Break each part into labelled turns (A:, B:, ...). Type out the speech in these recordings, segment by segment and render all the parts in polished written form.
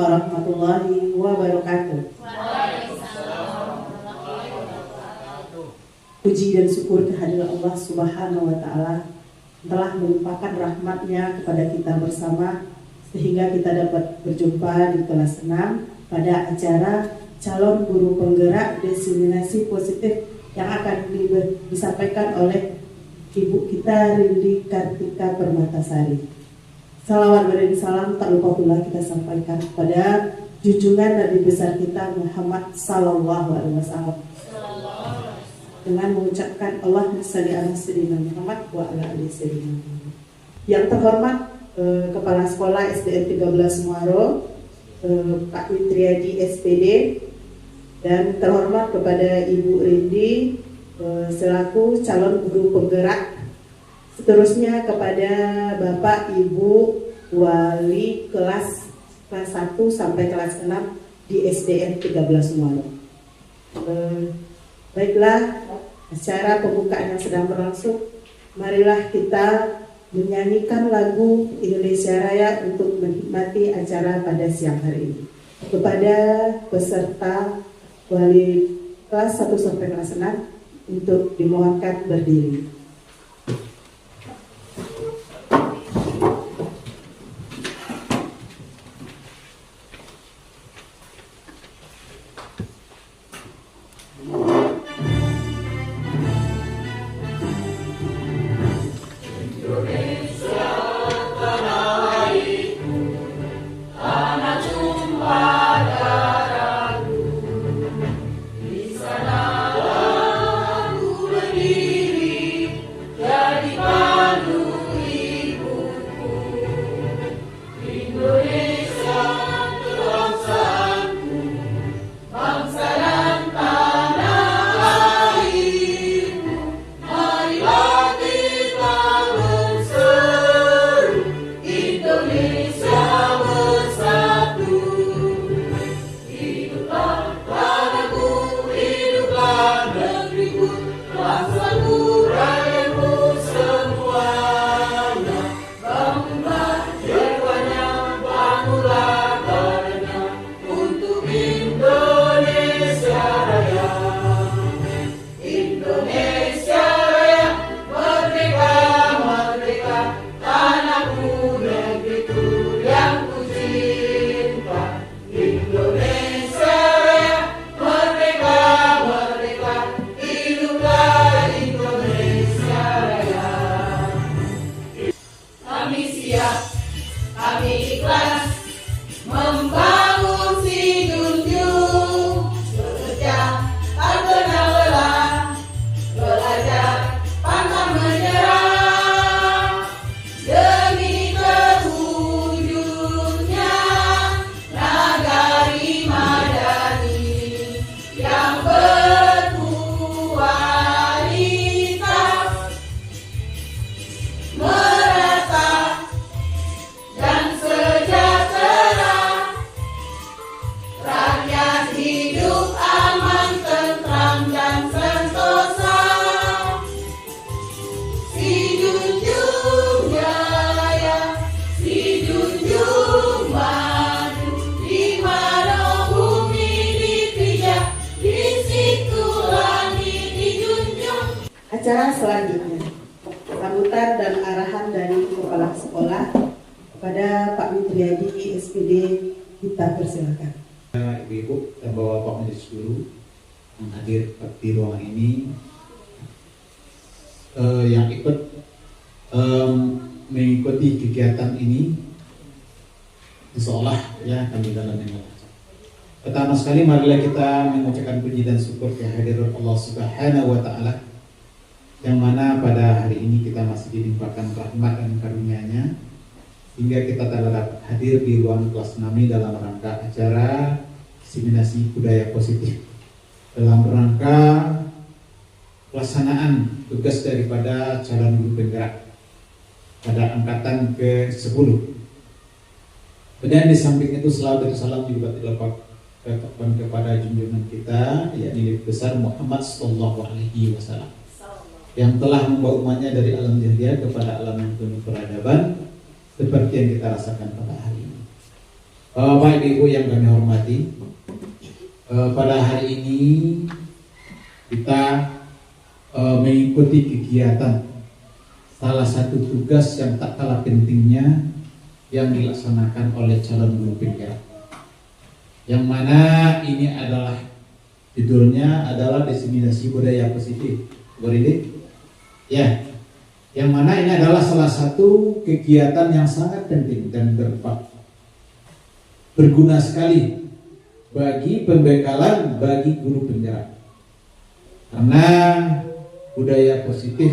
A: warahmatullahi wabarakatuh. Puji dan syukur kehadiran Allah Subhanahu wa Ta'ala telah melimpahkan rahmatnya kepada kita bersama sehingga kita dapat berjumpa di kelas 6 pada acara calon guru penggerak diseminasi positif yang akan disampaikan oleh Ibu kita Rindi Kartika Permatasari. Salawat beriring salam tak lupa pula kita sampaikan kepada junjungan Nabi besar kita Muhammad Sallallahu Alaihi Wasallam dengan mengucapkan Allahumma shalli ala sayyidina Muhammad wa ala ali sayyidina Muhammad. Yang terhormat Kepala Sekolah SDN 13 Muaro, Pak Witriadi SPD, dan terhormat kepada Ibu Rindi selaku calon guru penggerak. Seterusnya kepada Bapak Ibu Wali kelas 1 sampai kelas 6 di SDN 13 Muaro. Baiklah, acara pembukaan yang sedang berlangsung, marilah kita menyanyikan lagu Indonesia Raya untuk menikmati acara pada siang hari ini. Kepada peserta wali kelas 1 sampai kelas 6 untuk dimohonkan berdiri. Acara selanjutnya, sambutan dan arahan dari Kepala Sekolah kepada Pak Witriadi SPD, kita persilakan.
B: Ibu-ibu dan bapak-bapak majelis guru yang hadir di ruangan ini, yang ikut mengikuti kegiatan ini, insyaallah ya kami dalam yang lancar. Pertama sekali marilah kita mengucapkan puji dan syukur kehadirat Allah Subhanahu wa Ta'ala, yang mana pada hari ini kita masih dilimpahkan rahmat dan karunia-Nya hingga kita dapat hadir di ruang kelas 6 dalam rangka acara diseminasi budaya positif dalam rangka pelaksanaan tugas daripada calon guru penggerak pada angkatan ke-10. Dan di samping itu selawat dan salam juga dilakukan kepada junjungan kita, yakni besar Muhammad Sallallahu Alaihi Wasallam, yang telah membawa umatnya dari alam jahiliyah kepada alam yang penuh peradaban seperti yang kita rasakan pada hari ini. Bapak Ibu yang kami hormati, pada hari ini kita mengikuti kegiatan salah satu tugas yang tak kalah pentingnya yang dilaksanakan oleh calon guru penggerak, yang mana ini adalah judulnya adalah diseminasi budaya positif. Boleh ya, yang mana ini adalah salah satu kegiatan yang sangat penting dan berguna sekali bagi pembekalan bagi guru penggerak, karena budaya positif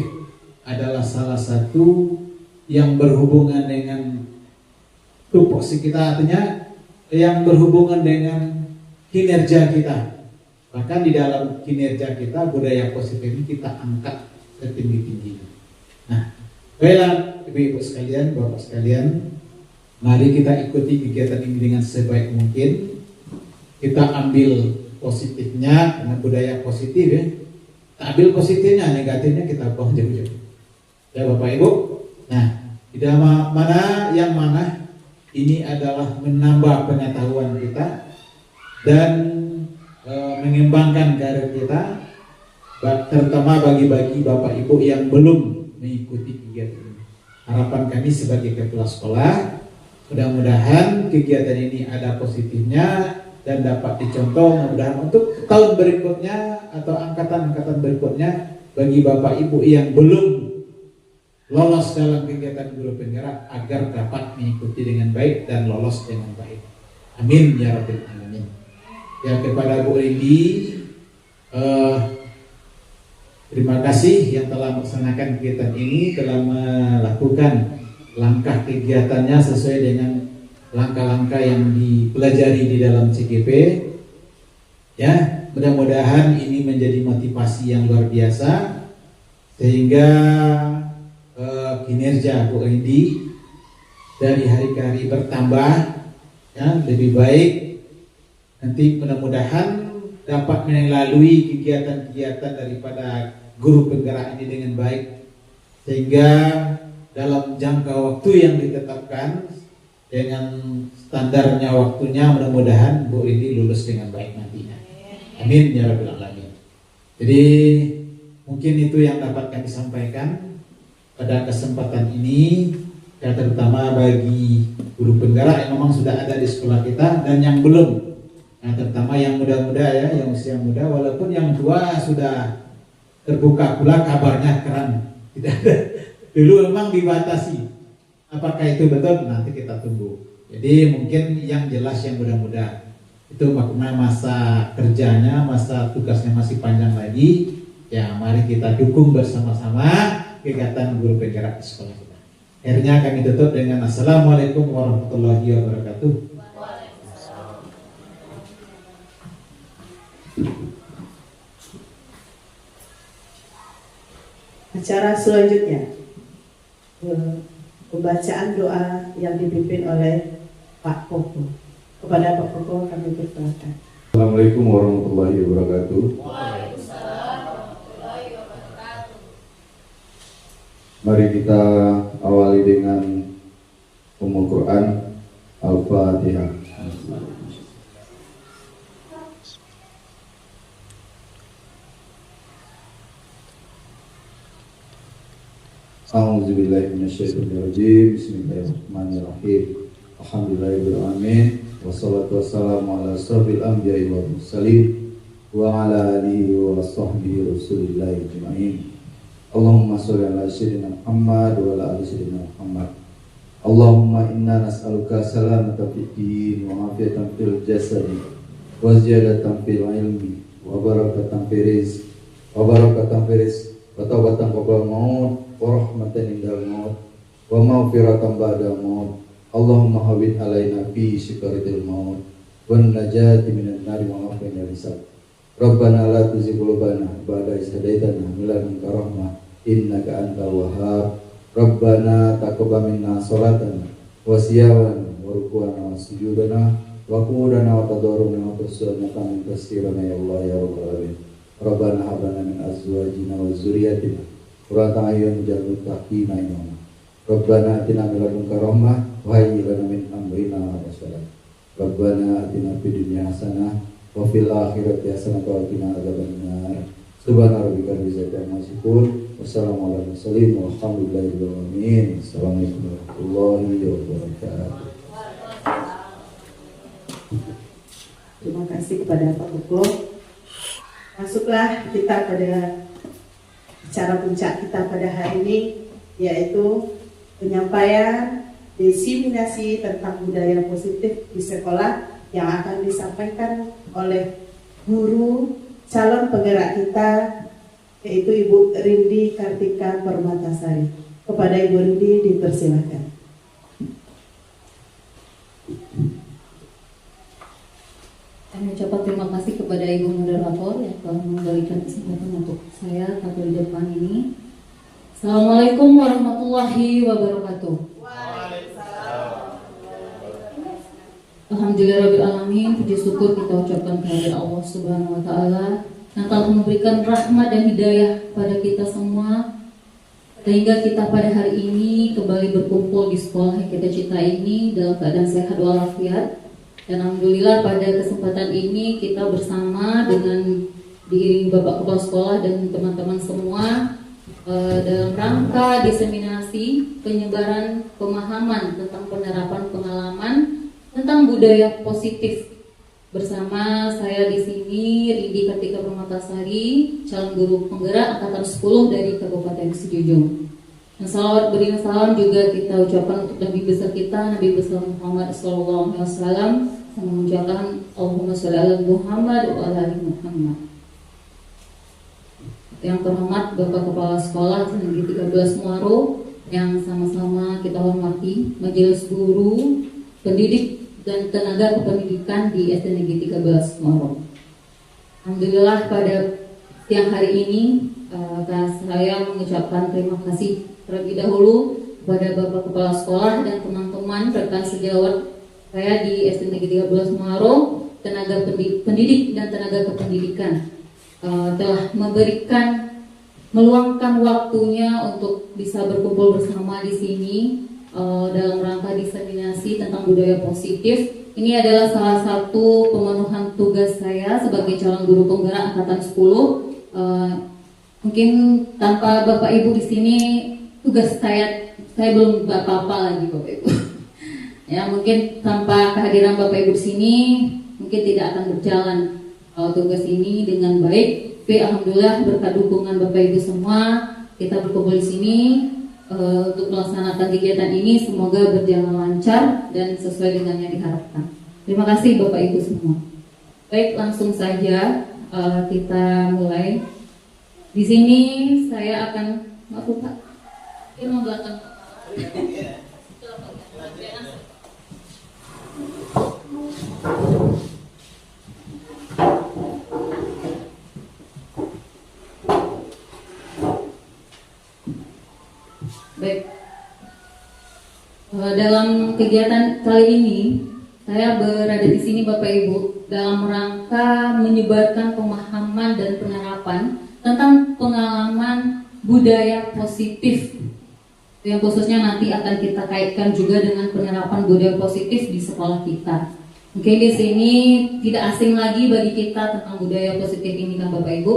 B: adalah salah satu yang berhubungan dengan tupoksi kita, artinya yang berhubungan dengan kinerja kita. Bahkan di dalam kinerja kita, budaya positif ini kita angkat setinggi-tingginya. Nah, baiklah Ibu-ibu sekalian, Bapak sekalian, mari kita ikuti kegiatan ini dengan sebaik mungkin. Kita ambil positifnya, karena budaya positif ya. Kita ambil positifnya, negatifnya kita buang jauh-jauh. Ya Bapak Ibu. Nah, di dalam mana ini adalah menambah pengetahuan kita dan mengembangkan karir kita, terutama bagi Bapak Ibu yang belum mengikuti kegiatan ini. Harapan kami sebagai kepala sekolah, mudah-mudahan kegiatan ini ada positifnya dan dapat dicontoh, mudah-mudahan untuk tahun berikutnya atau angkatan-angkatan berikutnya bagi Bapak Ibu yang belum lolos dalam kegiatan guru penggerak agar dapat mengikuti dengan baik dan lolos dengan baik. Amin ya rabbal alamin. Ya, kepada Bu Rindi, terima kasih yang telah melaksanakan kegiatan ini, telah melakukan langkah kegiatannya sesuai dengan langkah-langkah yang dipelajari di dalam CGP. Ya, mudah-mudahan ini menjadi motivasi yang luar biasa sehingga kinerja Bu Rindi dari hari ke hari bertambah, ya, lebih baik. Nanti mudah-mudahan dapat melalui kegiatan-kegiatan daripada guru penggerak ini dengan baik, sehingga dalam jangka waktu yang ditetapkan dengan standarnya waktunya, mudah-mudahan Bu Rindi lulus dengan baik nantinya. Amin ya rabbal alamin. Jadi mungkin itu yang dapat kami sampaikan pada kesempatan ini, ya, terutama bagi guru penggerak yang memang sudah ada di sekolah kita dan yang belum. Nah, terutama yang muda-muda ya, yang usia muda, walaupun yang tua sudah terbuka pula kabarnya keren. Tidak ada. Dulu memang dibatasi. Apakah itu betul? Nanti kita tunggu. Jadi mungkin yang jelas yang muda-muda itu makna masa kerjanya, masa tugasnya masih panjang lagi. Ya, mari kita dukung bersama-sama kegiatan guru penggerak di sekolah kita. Akhirnya kami tutup dengan Assalamualaikum warahmatullahi wabarakatuh.
A: Acara selanjutnya, pembacaan doa yang dipimpin oleh Pak Koko. Kepada Pak Koko kami persilakan.
C: Assalamualaikum warahmatullahi wabarakatuh.
D: Waalaikumsalam warahmatullahi wabarakatuh.
C: Mari kita awali dengan Ummul Quran Al-Fatihah. A'udzubillahi minasyaitonirrajim. Bismillahirrahmanirrahim. Alhamdulillahirabbil alamin. Wassalatu wassalamu ala asyrofil anbiya'i wal mursalin wa ala alihi wa sahbihi rasulillahi ajma'in. Allahumma sholli ala sayyidina Muhammad wa ala ali sayyidina Muhammad. Allahumma inna nas'aluka salamata fid din wa afiyatan fil jasadi wa ziyadatan fil ilmi wa barakatan fil rizq wa taubatan qabla maut wa rahmatan indal maut wa maghfiratan ba'da maut. Allahumma hawwin alaina fi sikaratil maut wan najati minan nari wa afina risab. Rabbana la tuzigh qulubana ba'da idh hadaitana wa hab lana rahmah innaka antal wahhab. Rabbana taqabbal minna sholatana wa siyamana wa ruku'ana wa sujudana wa qudana wa tadarruna wa tasallamana min tasirana ya Allah ya rabbal alamin. Rabbana hab lana min azwajina wa dzurriyyatina qurrata a'yun waj'alna lil muttaqina imama. Rabbana atina min ladunka rahmah wa hayyi lana min amrina rashada. Rabbana atina fid dunya hasanah wa fil akhirati hasanah wa qina adzabannar. Subhana rabbika rabbil izzati amma yasifun. Wassalamu ala mursalin walhamdulillahi rabbil alamin. Assalamualaikum warahmatullahi wabarakatuh.
A: Terima kasih kepada Pak Buklo. Masuklah kita pada acara puncak kita pada hari ini, yaitu penyampaian diseminasi tentang budaya positif di sekolah yang akan disampaikan oleh guru calon penggerak kita, yaitu Ibu Rindi Kartika Permatasari. Kepada Ibu Rindi dipersilakan.
E: Kami ucapkan terima kasih kepada Ibu Moderator yang telah memberikan kesempatan untuk saya tampil di depan ini. Assalamualaikum warahmatullahi wabarakatuh. Alhamdulillahirrahmanirrahim. Puji syukur kita ucapkan kepada Allah Subhanahu wa Ta'ala yang telah memberikan rahmat dan hidayah pada kita semua, sehingga kita pada hari ini kembali berkumpul di sekolah yang kita cintai ini dalam keadaan sehat walafiat. Dan alhamdulillah pada kesempatan ini kita bersama dengan diiringi Bapak Kepala Sekolah dan teman-teman semua dalam rangka diseminasi penyebaran pemahaman tentang penerapan pengalaman tentang budaya positif. Bersama saya di sini Rindi Kartika Permatasari, calon guru penggerak angkatan 10 dari Kabupaten Sijujung. Dan salawat beri salam juga kita ucapkan untuk Nabi besar kita, Nabi besar Muhammad SAW, mengucapkan Allahumma sholli ala Muhammad wa ala ali Muhammad. Yang terhormat Bapak Kepala Sekolah Negeri 13 Muaro, yang sama-sama kita hormati majelis guru, pendidik dan tenaga kependidikan di SD Negeri 13 Muaro. Alhamdulillah pada siang hari ini saya mengucapkan terima kasih terlebih dahulu kepada Bapak Kepala Sekolah dan teman-teman rekan sejawat saya di SD Negeri 13 Muaro, tenaga pendidik dan tenaga kependidikan telah meluangkan waktunya untuk bisa berkumpul bersama di sini dalam rangka diseminasi tentang budaya positif. Ini adalah salah satu pemenuhan tugas saya sebagai calon guru penggerak angkatan 10. Mungkin tanpa Bapak Ibu di sini tugas saya belum apa-apa lagi Bapak Ibu. Ya, mungkin tanpa kehadiran Bapak Ibu di sini mungkin tidak akan berjalan tugas ini dengan baik. Tapi alhamdulillah berkat dukungan Bapak Ibu semua kita berkumpul di sini untuk melaksanakan kegiatan ini, semoga berjalan lancar dan sesuai dengan yang diharapkan. Terima kasih Bapak Ibu semua. Baik, langsung saja kita mulai. Di sini saya akan Pak. Ilmu belakang. Baik, dalam kegiatan kali ini saya berada di sini Bapak Ibu dalam rangka menyebarkan pemahaman dan penerapan tentang pengalaman budaya positif, yang khususnya nanti akan kita kaitkan juga dengan penerapan budaya positif di sekolah kita. Mungkin di sini tidak asing lagi bagi kita tentang budaya positif ini kan Bapak Ibu.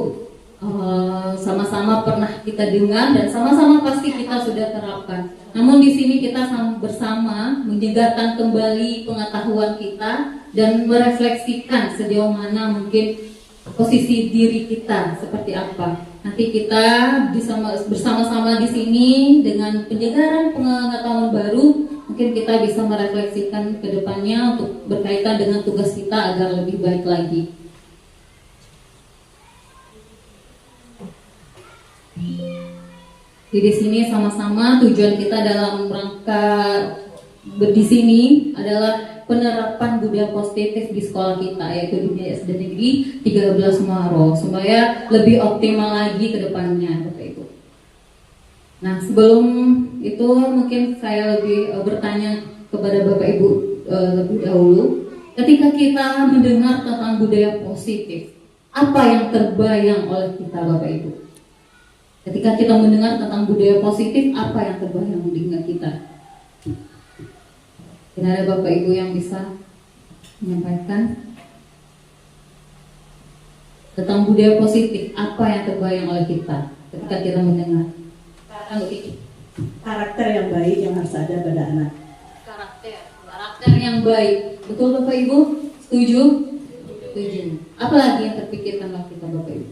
E: Sama-sama pernah kita dengar dan sama-sama pasti kita sudah terapkan. Namun di sini kita bersama menyegarkan kembali pengetahuan kita dan merefleksikan sejauh mana mungkin posisi diri kita seperti apa. Nanti kita bisa bersama-sama di sini dengan penyegaran pengetahuan baru, mungkin kita bisa merefleksikan ke depannya untuk berkaitan dengan tugas kita agar lebih baik lagi. Di sini sama-sama tujuan kita dalam rangka di sini adalah penerapan budaya positif di sekolah kita, yaitu di SD Negeri 13 Muaro, supaya lebih optimal lagi ke depannya Bapak Ibu. Nah, sebelum itu mungkin saya lebih bertanya kepada Bapak Ibu lebih dahulu. Ketika kita mendengar tentang budaya positif, apa yang terbayang oleh kita Bapak Ibu? Ketika kita mendengar tentang budaya positif, apa yang terbayang di ingat kita? Tidak ada Bapak Ibu yang bisa menyampaikan tentang budaya positif. Apa yang terbayang oleh kita ketika kita mendengar?
A: Karakter yang baik yang harus ada pada anak.
E: Karakter yang baik. Betul Bapak Ibu? Setuju? Setuju. Apa lagi yang terpikirkan oleh kita Bapak Ibu?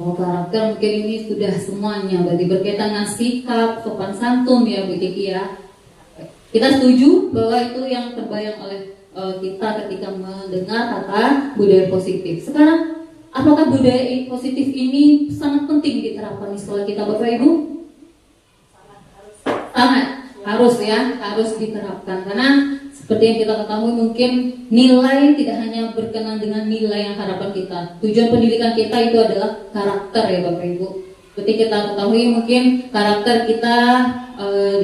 E: Oh, karakter mungkin ini sudah semuanya, berarti berkaitan dengan sikap, sopan santun ya Bu Kiki ya. Kita setuju bahwa itu yang terbayang oleh kita ketika mendengar kata budaya positif. Sekarang, apakah budaya positif ini sangat penting diterapkan di sekolah kita Bapak Ibu? Sangat, harus ya, harus diterapkan. Karena seperti yang kita ketahui mungkin nilai tidak hanya berkenan dengan nilai yang harapan kita. Tujuan pendidikan kita itu adalah karakter ya Bapak Ibu. Seperti kita ketahui mungkin karakter kita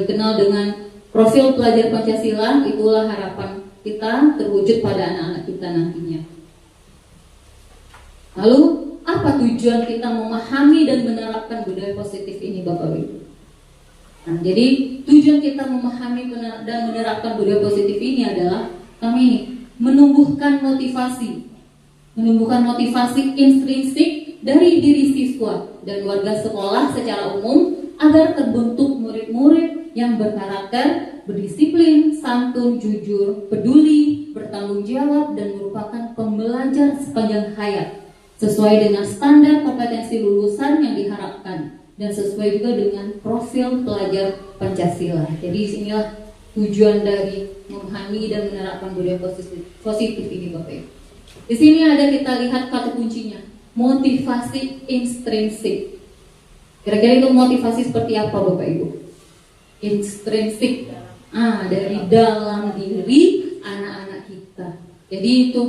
E: dikenal dengan profil pelajar Pancasila, itulah harapan kita terwujud pada anak-anak kita nantinya. Lalu apa tujuan kita memahami dan menerapkan budaya positif ini Bapak Ibu? Nah, jadi tujuan kita memahami dan menerapkan budaya positif ini adalah kami menumbuhkan motivasi intrinsik dari diri siswa dan warga sekolah secara umum agar terbentuk murid-murid yang berkarakter, berdisiplin, santun, jujur, peduli, bertanggung jawab dan merupakan pembelajar sepanjang hayat sesuai dengan standar kompetensi lulusan yang diharapkan dan sesuai juga dengan profil pelajar Pancasila. Jadi inilah tujuan dari memahami dan menerapkan budaya positif ini Bapak Ibu. Di sini ada kita lihat kata kuncinya, motivasi intrinsik. Kira-kira itu motivasi seperti apa Bapak Ibu? Intrinsik, dari dalam diri anak-anak kita. Jadi itu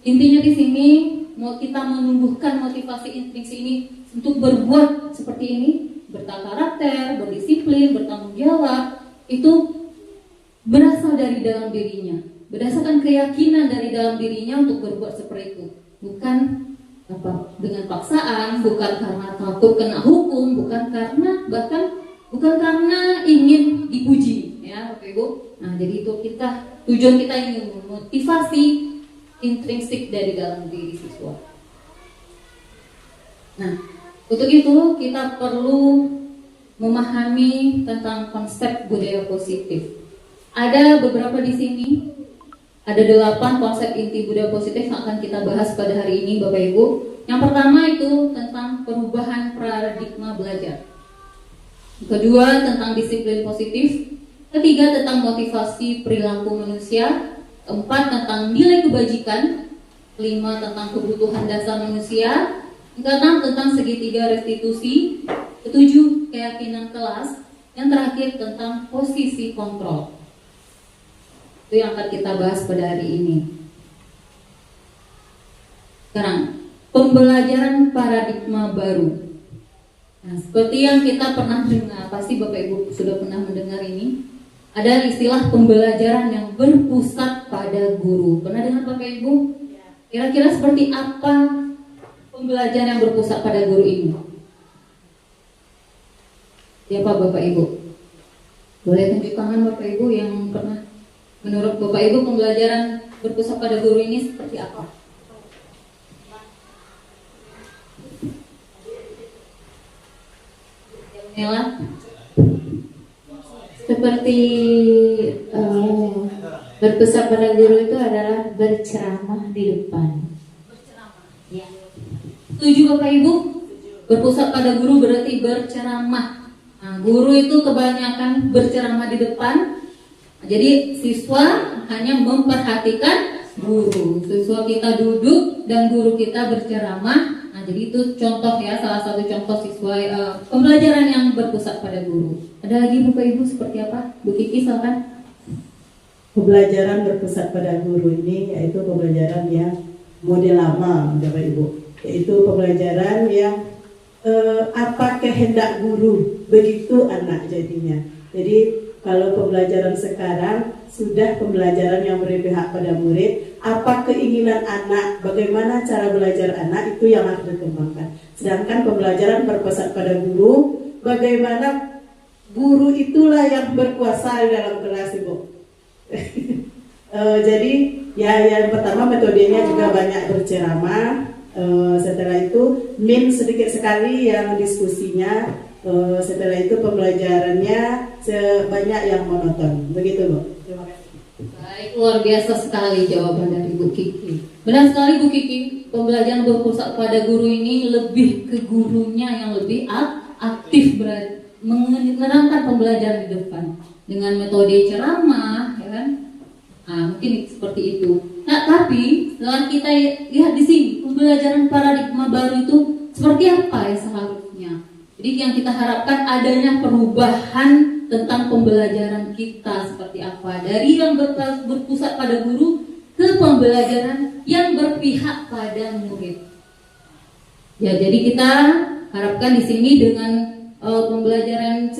E: intinya di sini kita menumbuhkan motivasi intrinsik ini untuk berbuat seperti ini, bertata karakter, berdisiplin, bertanggung jawab, itu berasal dari dalam dirinya, berdasarkan keyakinan dari dalam dirinya untuk berbuat seperti itu, bukan dengan paksaan, bukan karena takut kena hukum, bukan karena ingin dipuji, ya Bapak Ibu. Nah, jadi itu tujuan kita ini memotivasi intrinsik dari dalam diri siswa. Nah, untuk itu kita perlu memahami tentang konsep budaya positif. Ada beberapa di sini, ada 8 konsep inti budaya positif yang akan kita bahas pada hari ini Bapak Ibu. Yang pertama itu tentang perubahan paradigma belajar. Kedua tentang disiplin positif. Ketiga tentang motivasi perilaku manusia. Keempat tentang nilai kebajikan. 5 tentang kebutuhan dasar manusia. Keenam tentang segitiga restitusi. Ketujuh keyakinan kelas. Yang terakhir tentang posisi kontrol. Itu yang akan kita bahas pada hari ini. Sekarang, pembelajaran paradigma baru. Nah, seperti yang kita pernah dengar, pasti Bapak Ibu sudah pernah mendengar ini. Ada istilah pembelajaran yang berpusat pada guru. Pernah dengar Bapak Ibu? Kira-kira seperti apa pembelajaran yang berpusat pada guru ini? Siapa Bapak Ibu? Boleh tunjuk tangan Bapak Ibu yang pernah. Menurut Bapak Ibu pembelajaran berpusat pada guru ini seperti apa? Nela?
F: Seperti berpusat pada guru itu adalah berceramah di depan. Ya.
E: Setuju Bapak Ibu? Berpusat pada guru berarti berceramah. Nah, guru itu kebanyakan berceramah di depan. Jadi siswa hanya memperhatikan guru. Siswa kita duduk dan guru kita berceramah. Nah, jadi itu contoh ya, salah satu contoh siswa pembelajaran yang berpusat pada guru. Ada lagi Bapak Ibu seperti apa? Bu Kiki silakan.
A: Pembelajaran berpusat pada guru ini yaitu pembelajaran yang model lama Bapak Ibu. Yaitu pembelajaran yang apa kehendak guru, begitu anak jadinya. Jadi kalau pembelajaran sekarang sudah pembelajaran yang berpihak pada murid, apa keinginan anak, bagaimana cara belajar anak itu yang harus dikembangkan. Sedangkan pembelajaran berpusat pada guru, bagaimana guru itulah yang berkuasa di dalam kelas Ibu. Jadi ya yang pertama metodenya juga banyak berceramah. Setelah itu sedikit sekali yang diskusinya. Setelah itu pembelajarannya sebanyak yang monoton. Begitu Bu. Terima kasih.
E: Baik, luar biasa sekali jawaban dari Bu Kiki. Benar sekali Bu Kiki, pembelajaran berpusat pada guru ini lebih ke gurunya yang lebih aktif menerangkan pembelajaran di depan dengan metode ceramah, ya kan? Mungkin seperti itu. Nah, tapi setelah kita lihat di sini pembelajaran paradigma baru itu seperti apa ya seharusnya. Jadi yang kita harapkan adanya perubahan tentang pembelajaran kita seperti apa, dari yang berpusat pada guru ke pembelajaran yang berpihak pada murid. Ya, jadi kita harapkan di sini dengan pembelajaran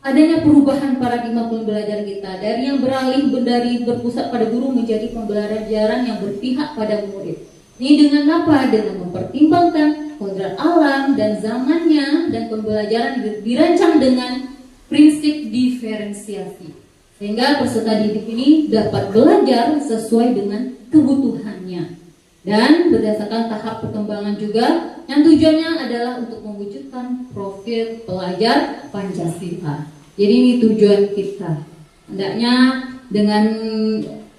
E: adanya perubahan paradigma pembelajaran kita dari yang beralih dari berpusat pada guru menjadi pembelajaran yang berpihak pada murid. Ini dengan apa? Dengan mempertimbangkan kodrat alam dan zamannya, dan pembelajaran dirancang dengan prinsip diferensiasi, sehingga peserta didik ini dapat belajar sesuai dengan kebutuhannya dan berdasarkan tahap perkembangan juga, yang tujuannya adalah untuk mewujudkan profil pelajar Pancasila. Jadi ini tujuan kita. Hendaknya dengan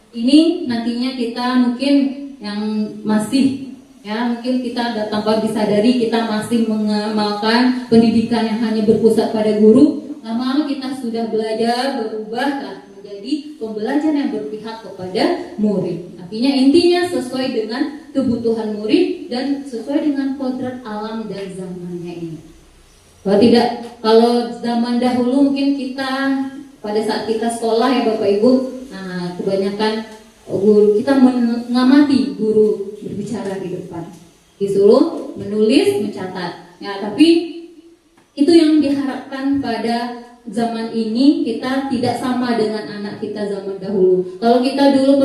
E: ini nantinya kita mungkin yang masih mungkin kita tanpa disadari kita masih mengamalkan pendidikan yang hanya berpusat pada guru. Lama-lama kita sudah belajar berubah menjadi pembelajaran yang berpihak kepada murid. Artinya intinya sesuai dengan kebutuhan murid dan sesuai dengan kodrat alam dan zamannya ini. Kalau zaman dahulu mungkin kita pada saat kita sekolah ya Bapak Ibu, kebanyakan guru kita mengamati guru berbicara di depan, disuruh menulis, mencatat. Ya, tapi itu yang diharapkan pada zaman ini. Kita tidak sama dengan anak kita zaman dahulu. Kalau kita dulu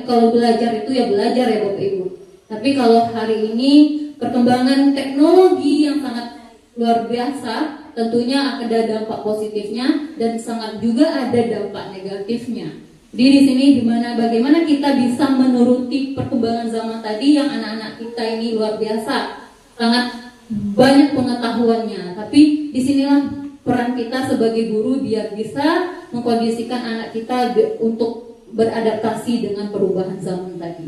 E: kalau belajar itu ya belajar ya Bapak Ibu. Tapi kalau hari ini perkembangan teknologi yang sangat luar biasa, tentunya ada dampak positifnya dan sangat juga ada dampak negatifnya. Jadi di sini bagaimana kita bisa menuruti perkembangan zaman tadi yang anak-anak kita ini luar biasa, sangat banyak pengetahuannya. Tapi disinilah peran kita sebagai guru biar bisa mengkondisikan anak kita untuk beradaptasi dengan perubahan zaman tadi.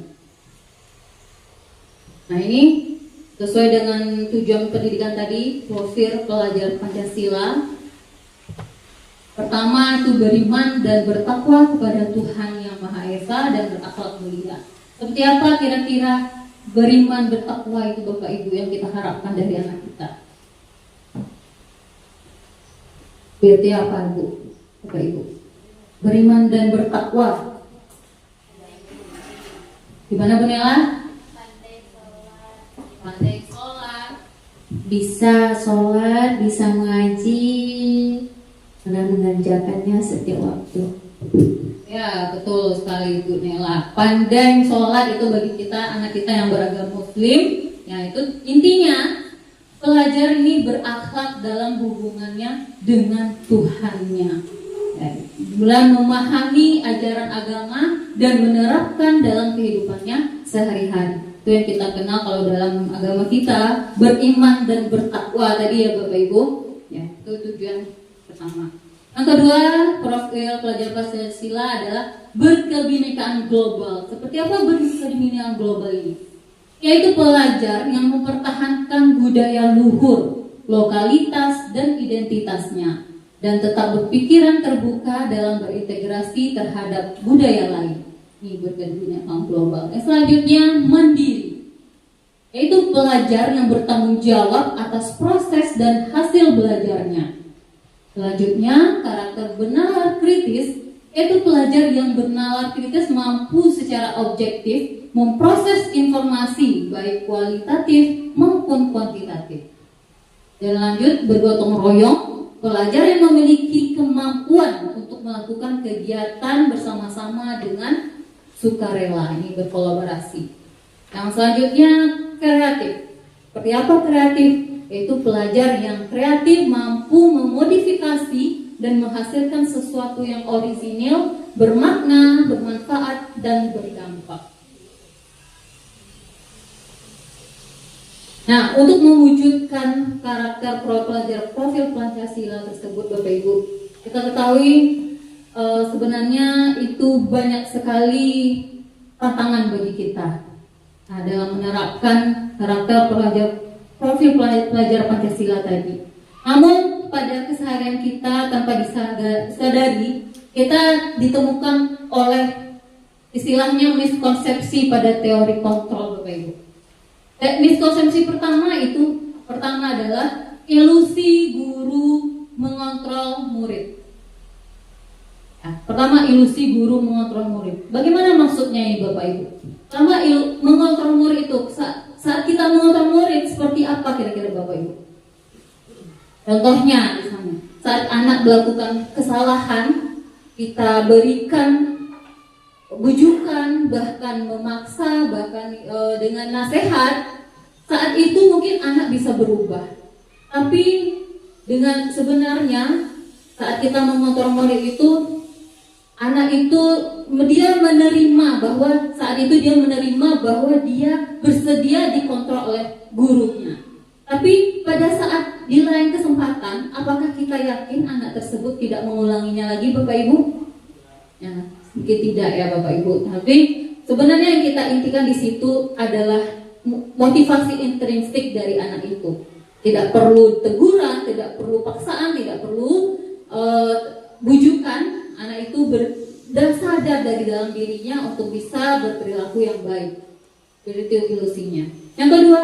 E: Nah, ini sesuai dengan tujuan pendidikan tadi, profil pelajar Pancasila. Pertama itu beriman dan bertakwa kepada Tuhan Yang Maha Esa dan berakhlak mulia. Seperti apa kira-kira beriman bertakwa itu Bapak Ibu yang kita harapkan dari anak kita? Berarti apa Bu, Bapak Ibu? Beriman dan bertakwa. Gimana Bu Nela? Pandai sholat.
F: Bisa sholat, bisa mengaji, dan mengerjakannya setiap waktu.
E: Ya, betul sekali Bu Nela. Pandai sholat itu bagi kita, anak kita yang beragama Muslim, ya itu intinya pelajar ini berakhlak dalam hubungannya dengan Tuhannya. Dalam memahami ajaran agama dan menerapkan dalam kehidupannya sehari-hari. Itu yang kita kenal kalau dalam agama kita, beriman dan bertakwa tadi ya Bapak Ibu. Ya, itu tujuan pertama. Yang kedua, profil pelajar Pancasila adalah berkebinekaan global. Seperti apa berkebinekaan global ini? Yaitu pelajar yang mempertahankan budaya luhur, lokalitas dan identitasnya, dan tetap berpikiran terbuka dalam berintegrasi terhadap budaya lain. Ini berkebinekaan global. Yang selanjutnya mandiri, yaitu pelajar yang bertanggung jawab atas proses dan hasil belajarnya. Selanjutnya karakter bernalar kritis, yaitu pelajar yang bernalar kritis mampu secara objektif memproses informasi baik kualitatif maupun kuantitatif. Dan lanjut bergotong royong, pelajar yang memiliki kemampuan untuk melakukan kegiatan bersama-sama dengan sukarela, ini berkolaborasi. Yang selanjutnya kreatif. Seperti apa kreatif? Yaitu pelajar yang kreatif mampu memodifikasi dan menghasilkan sesuatu yang orisinil, bermakna, bermanfaat, dan berdampak. Nah, untuk mewujudkan karakter profil Pancasila tersebut, Bapak Ibu, kita ketahui sebenarnya itu banyak sekali tantangan bagi kita dalam menerapkan karakter profil pelajar Pancasila tadi. Namun pada keseharian kita tanpa disadari, kita ditemukan oleh istilahnya miskonsepsi pada teori kontrol, Bapak Ibu. Miskonsepsi pertama adalah ilusi guru mengontrol murid. Nah, pertama, ilusi guru mengontrol murid. Bagaimana maksudnya ini, Bapak Ibu? Pertama, mengontrol murid itu saat kita mengontrol murid seperti apa kira-kira, Bapak Ibu? Contohnya misalnya, saat anak melakukan kesalahan, kita berikan bujukan, bahkan memaksa, bahkan dengan nasihat. Saat itu mungkin anak bisa berubah. Tapi dengan sebenarnya saat kita mengontrol murid itu, anak itu dia menerima bahwa saat itu dia menerima bahwa dia bersedia dikontrol oleh gurunya. Tapi pada saat di lain kesempatan, apakah kita yakin anak tersebut tidak mengulanginya lagi, Bapak Ibu? Ya, mungkin tidak ya, Bapak Ibu. Tapi sebenarnya yang kita intikan di situ adalah motivasi intrinsik dari anak itu. Tidak perlu teguran, tidak perlu paksaan, tidak perlu bujukan. Anak itu dan sadar dari dalam dirinya untuk bisa berperilaku yang baik. Itu ilusinya. Yang kedua,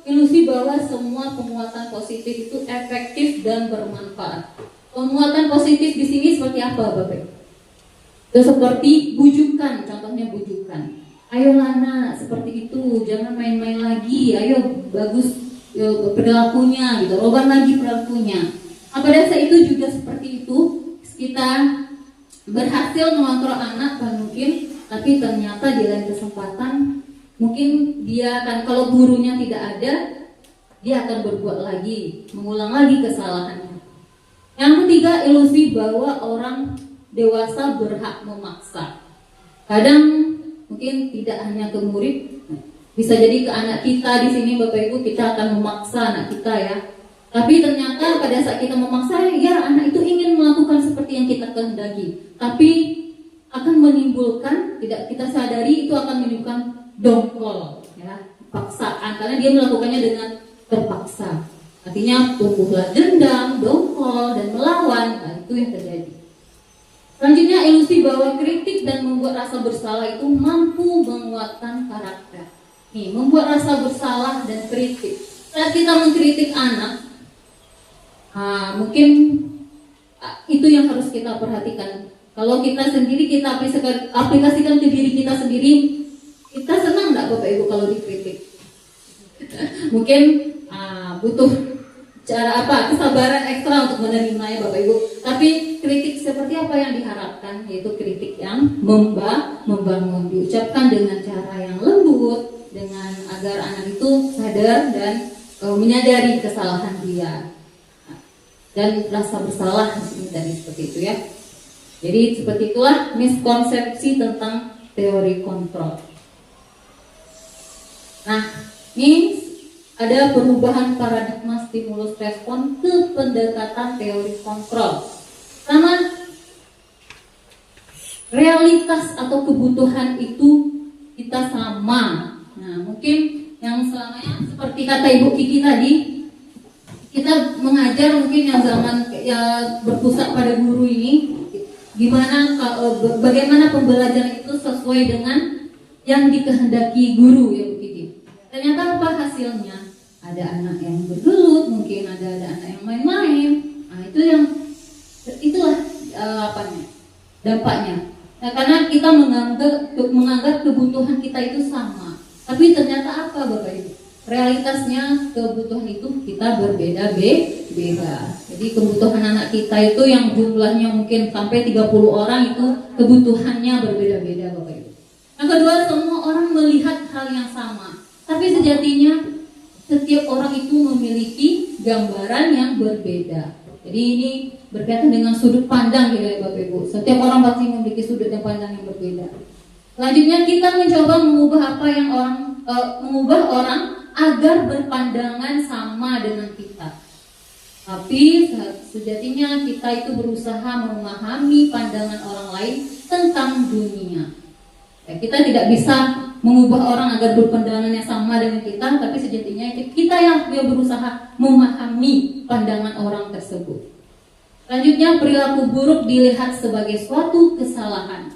E: ilusi bahwa semua penguatan positif itu efektif dan bermanfaat. Penguatan positif di sini seperti apa, Bapak? Itu seperti bujukan, contohnya bujukan. Ayolah nak, seperti itu, jangan main-main lagi. Ayo, bagus perilakunya, gitu. Robah lagi perilakunya. Pada saat itu juga seperti itu, kita berhasil mengontrol anak kan mungkin, tapi ternyata di lain kesempatan mungkin dia akan, kalau gurunya tidak ada, dia akan berbuat lagi, mengulang lagi kesalahannya. Yang ketiga, ilusi bahwa orang dewasa berhak memaksa. Kadang mungkin tidak hanya ke murid, bisa jadi ke anak kita di sini, Bapak Ibu, kita akan memaksa anak kita ya. Tapi ternyata pada saat kita memaksa, ya anak itu ingin melakukan seperti yang kita kehendaki, tapi akan menimbulkan, tidak kita sadari, itu akan menimbulkan dongkol, ya, paksaan, karena dia melakukannya dengan terpaksa. Artinya tumbuhlah dendam, dongkol, dan melawan. Nah, itu yang terjadi. Selanjutnya, ilusi bahwa kritik dan membuat rasa bersalah itu mampu menguatkan karakter. Nih, membuat rasa bersalah dan kritik. Saat kita mengkritik anak, mungkin itu yang harus kita perhatikan. Kalau kita sendiri, kita aplikasikan ke diri kita sendiri, kita senang nggak, Bapak Ibu, kalau dikritik? Mungkin butuh cara kesabaran ekstra untuk menerimanya, Bapak Ibu. Tapi kritik seperti apa yang diharapkan? Yaitu kritik yang membangun, diucapkan dengan cara yang lembut, dengan agar anak itu sadar dan menyadari kesalahan dia. Dan rasa bersalah tadi seperti itu ya. Jadi seperti itulah miskonsepsi tentang teori kontrol. Nah, ini ada perubahan paradigma stimulus respon ke pendekatan teori kontrol. Karena realitas atau kebutuhan itu kita sama. Nah, mungkin yang selamanya seperti kata Ibu Kiki tadi, kita mengajar mungkin yang zaman berpusat pada guru ini, bagaimana pembelajaran itu sesuai dengan yang dikehendaki guru ya Bu Kiki. Ternyata apa hasilnya? Ada anak yang bergelut, mungkin ada anak yang main-main. Nah, itulah dampaknya. Nah, karena kita menganggap kebutuhan kita itu sama. Tapi ternyata apa, Bapak Ibu? Realitasnya kebutuhan itu kita berbeda-beda. Jadi kebutuhan anak kita itu yang jumlahnya mungkin sampai 30 orang itu kebutuhannya berbeda-beda, Bapak Ibu. Yang kedua, semua orang melihat hal yang sama. Tapi sejatinya setiap orang itu memiliki gambaran yang berbeda. Jadi ini berkaitan dengan sudut pandang gitu ya Bapak Ibu. Setiap orang pasti memiliki sudut pandang yang berbeda. Selanjutnya kita mencoba mengubah orang agar berpandangan sama dengan kita. Tapi sejatinya kita itu berusaha memahami pandangan orang lain tentang dunia. Ya, kita tidak bisa mengubah orang agar berpandangan yang sama dengan kita, tapi sejatinya itu kita yang berusaha memahami pandangan orang tersebut. Selanjutnya, perilaku buruk dilihat sebagai suatu kesalahan.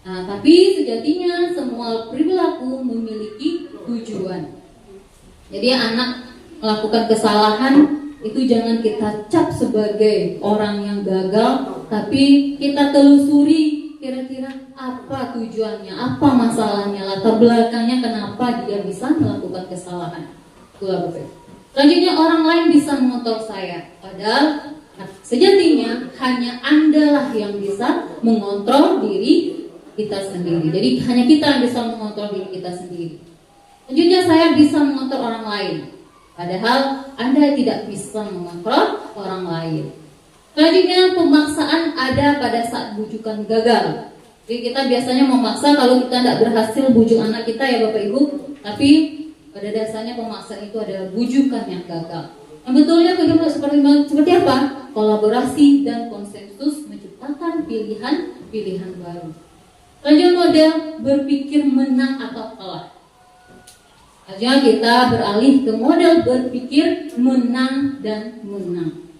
E: Nah, tapi sejatinya semua perilaku memiliki tujuan. Jadi anak melakukan kesalahan itu jangan kita cap sebagai orang yang gagal, tapi kita telusuri kira-kira apa tujuannya, apa masalahnya, latar belakangnya kenapa dia bisa melakukan kesalahan. Itulah Bapak. Selanjutnya, orang lain bisa mengontrol saya, padahal sejatinya hanya Andalah yang bisa mengontrol diri kita sendiri. Jadi hanya kita yang bisa mengontrol diri kita sendiri. Selanjutnya, saya bisa mengontrol orang lain, padahal Anda tidak bisa mengontrol orang lain. Selanjutnya, pemaksaan ada pada saat bujukan gagal. Jadi kita biasanya memaksa kalau kita tidak berhasil bujuk anak kita ya Bapak Ibu, tapi pada dasarnya pemaksaan itu adalah bujukan yang gagal. Yang betulnya bagaimana seperti apa? Kolaborasi dan konsensus menciptakan pilihan baru. Selanjutnya, model berpikir menang atau kalah. Selanjutnya kita beralih ke model berpikir menang dan menang.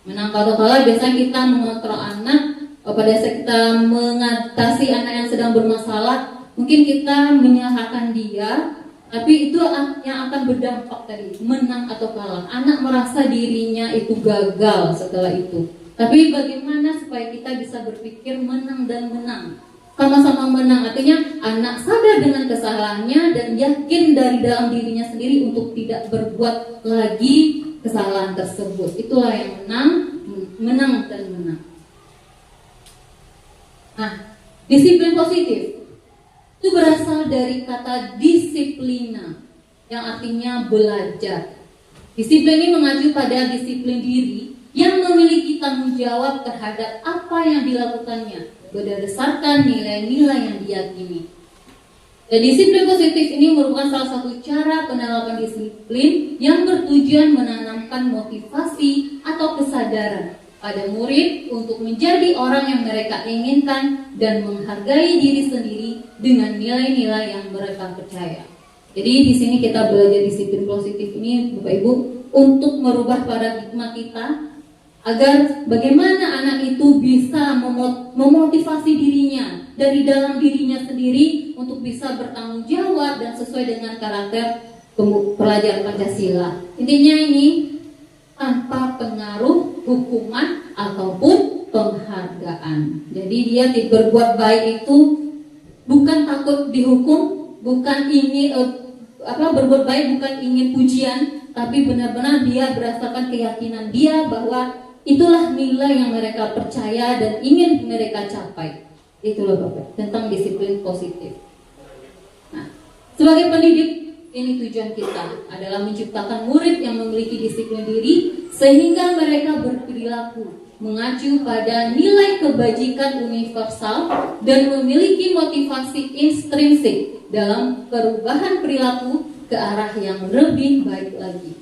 E: Menang atau kalah biasanya kita mengontrol anak. Pada saat kita mengatasi anak yang sedang bermasalah, mungkin kita menyalahkan dia, tapi itu yang akan berdampak tadi, menang atau kalah. Anak merasa dirinya itu gagal setelah itu. Tapi bagaimana supaya kita bisa berpikir menang dan menang? Sama-sama menang, artinya anak sadar dengan kesalahannya dan yakin dari dalam dirinya sendiri untuk tidak berbuat lagi kesalahan tersebut. Itulah yang menang dan menang. Nah, disiplin positif itu berasal dari kata disiplina yang artinya belajar. Disiplin ini mengacu pada disiplin diri yang memiliki tanggung jawab terhadap apa yang dilakukannya berdasarkan nilai-nilai yang diyakini. Dan disiplin positif ini merupakan salah satu cara penerapan disiplin yang bertujuan menanamkan motivasi atau kesadaran pada murid untuk menjadi orang yang mereka inginkan dan menghargai diri sendiri dengan nilai-nilai yang mereka percaya. Jadi di sini kita belajar disiplin positif ini Bapak Ibu untuk merubah paradigma kita agar bagaimana anak itu bisa memotivasi dirinya dari dalam dirinya sendiri untuk bisa bertanggung jawab dan sesuai dengan karakter pelajaran Pancasila. Intinya ini tanpa pengaruh hukuman ataupun penghargaan. Jadi dia berbuat baik itu bukan takut dihukum, bukan ingin berbuat baik bukan ingin pujian, tapi benar-benar dia berdasarkan keyakinan dia bahwa itulah nilai yang mereka percaya dan ingin mereka capai. Itulah Bapak tentang disiplin positif. Nah, sebagai pendidik, ini tujuan kita adalah menciptakan murid yang memiliki disiplin diri sehingga mereka berperilaku mengacu pada nilai kebajikan universal dan memiliki motivasi intrinsik dalam perubahan perilaku ke arah yang lebih baik lagi.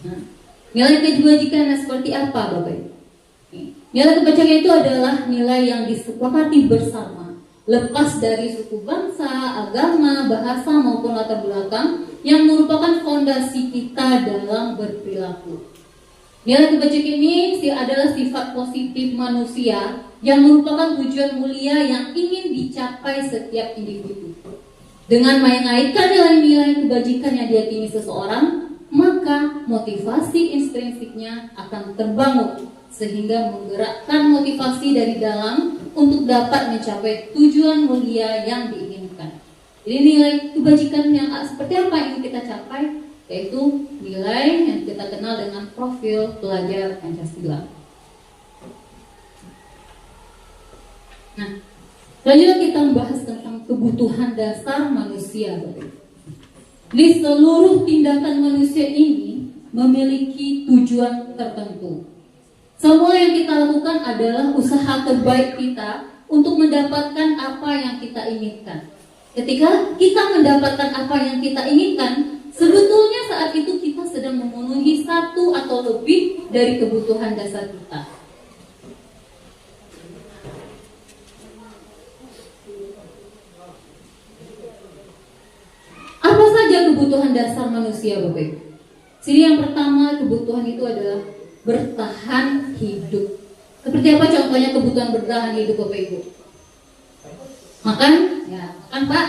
E: Nah, nilai kebajikan seperti apa Bapak Ibu? Nilai kebajikan itu adalah nilai yang disepakati bersama, lepas dari suku bangsa, agama, bahasa maupun latar belakang yang merupakan fondasi kita dalam berperilaku. Nilai kebajikan ini adalah sifat positif manusia yang merupakan tujuan mulia yang ingin dicapai setiap individu. Dengan mengaitkan nilai-nilai kebajikan yang diyakini seseorang, maka motivasi intrinsiknya akan terbangun sehingga menggerakkan motivasi dari dalam untuk dapat mencapai tujuan mulia yang diinginkan. Jadi nilai kebajikan yang seperti apa yang ingin kita capai, yaitu nilai yang kita kenal dengan profil pelajar Pancasila. Nah, selanjutnya kita membahas tentang kebutuhan dasar manusia. Di seluruh tindakan manusia ini memiliki tujuan tertentu. Semua yang kita lakukan adalah usaha terbaik kita untuk mendapatkan apa yang kita inginkan. Ketika kita mendapatkan apa yang kita inginkan, sebetulnya saat itu kita sedang memenuhi satu atau lebih dari kebutuhan dasar kita. Apa saja kebutuhan dasar manusia, Bapak Ibu? Sini yang pertama, kebutuhan itu adalah bertahan hidup. Seperti apa contohnya kebutuhan bertahan hidup, Bapak Ibu? Makan, ya, makan Pak.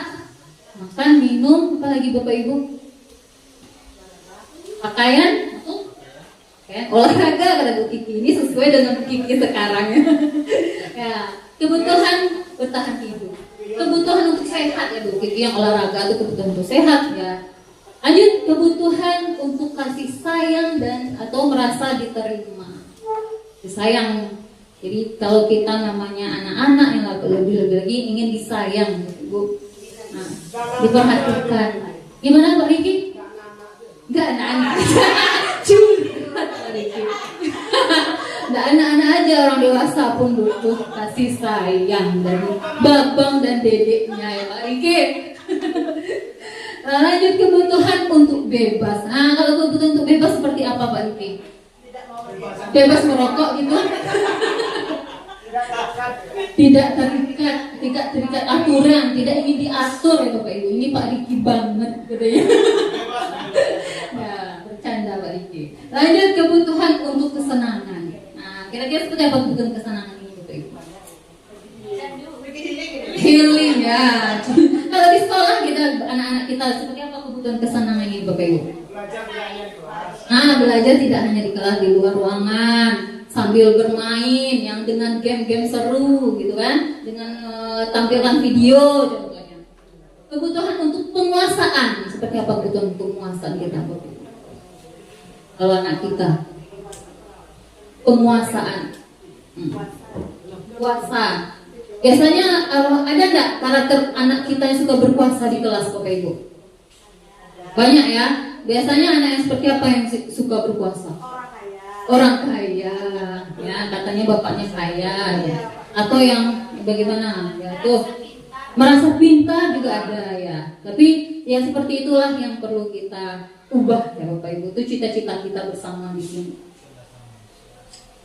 E: Makan, minum, apa lagi Bapak Ibu? Pakaian, olahraga kata Bu Kiki. Ini sesuai dengan Bu Kiki sekarang ya. Ya, kebutuhan bertahan hidup. Kebutuhan untuk sehat ya Bu Kiki, yang olahraga itu kebutuhan untuk sehat ya. Lanjut, kebutuhan untuk kasih sayang dan atau merasa diterima. Disayang. Jadi kalau kita namanya anak-anak yang lebih-lebih lagi ingin disayang gitu, Bu. Nah, diperhatikan. Gimana Pak Riki? Enggak anak-anak. Curhat Pak Riki. Enggak anak-anak aja, orang dewasa pun butuh kasih sayang dari babang dan dedeknya ya Pak Riki. Nah, lanjut, kebutuhan untuk bebas. Nah, kalau kebutuhan untuk bebas seperti apa Pak Riki? Bebas merokok gitu? Tidak terikat aturan, tidak ingin diatur ya Bapak Ibu. Ini Pak Riki banget gitu ya. Ya, bercanda Pak Riki. Lanjut, kebutuhan untuk kesenangan. Nah, kira-kira seperti apa kebutuhan kesenangan ini Bapak Ibu? Healing ya. Kalau di sekolah kita, anak-anak kita seperti apa kebutuhan kesenangan ini Bapak Ibu? Belajar tidak hanya di kelas, di luar ruangan, sambil bermain yang dengan game-game seru gitu kan, dengan tampilan video contohnya. Kebutuhan untuk penguasaan, seperti apa kebutuhan untuk penguasaan kita Bapak Ibu? Kalau anak kita penguasaan, kuasa. Biasanya ada nggak karakter anak kita yang suka berkuasa di kelas Bapak Ibu? Banyak ya. Biasanya anak yang seperti apa yang suka berkuasa? Orang kaya, ya katanya bapaknya kaya, ya. Atau yang bagaimana? Ya tuh merasa pintar juga ada ya. Tapi ya seperti itulah yang perlu kita ubah ya Bapak Ibu. Itu cita-cita kita bersama di sini.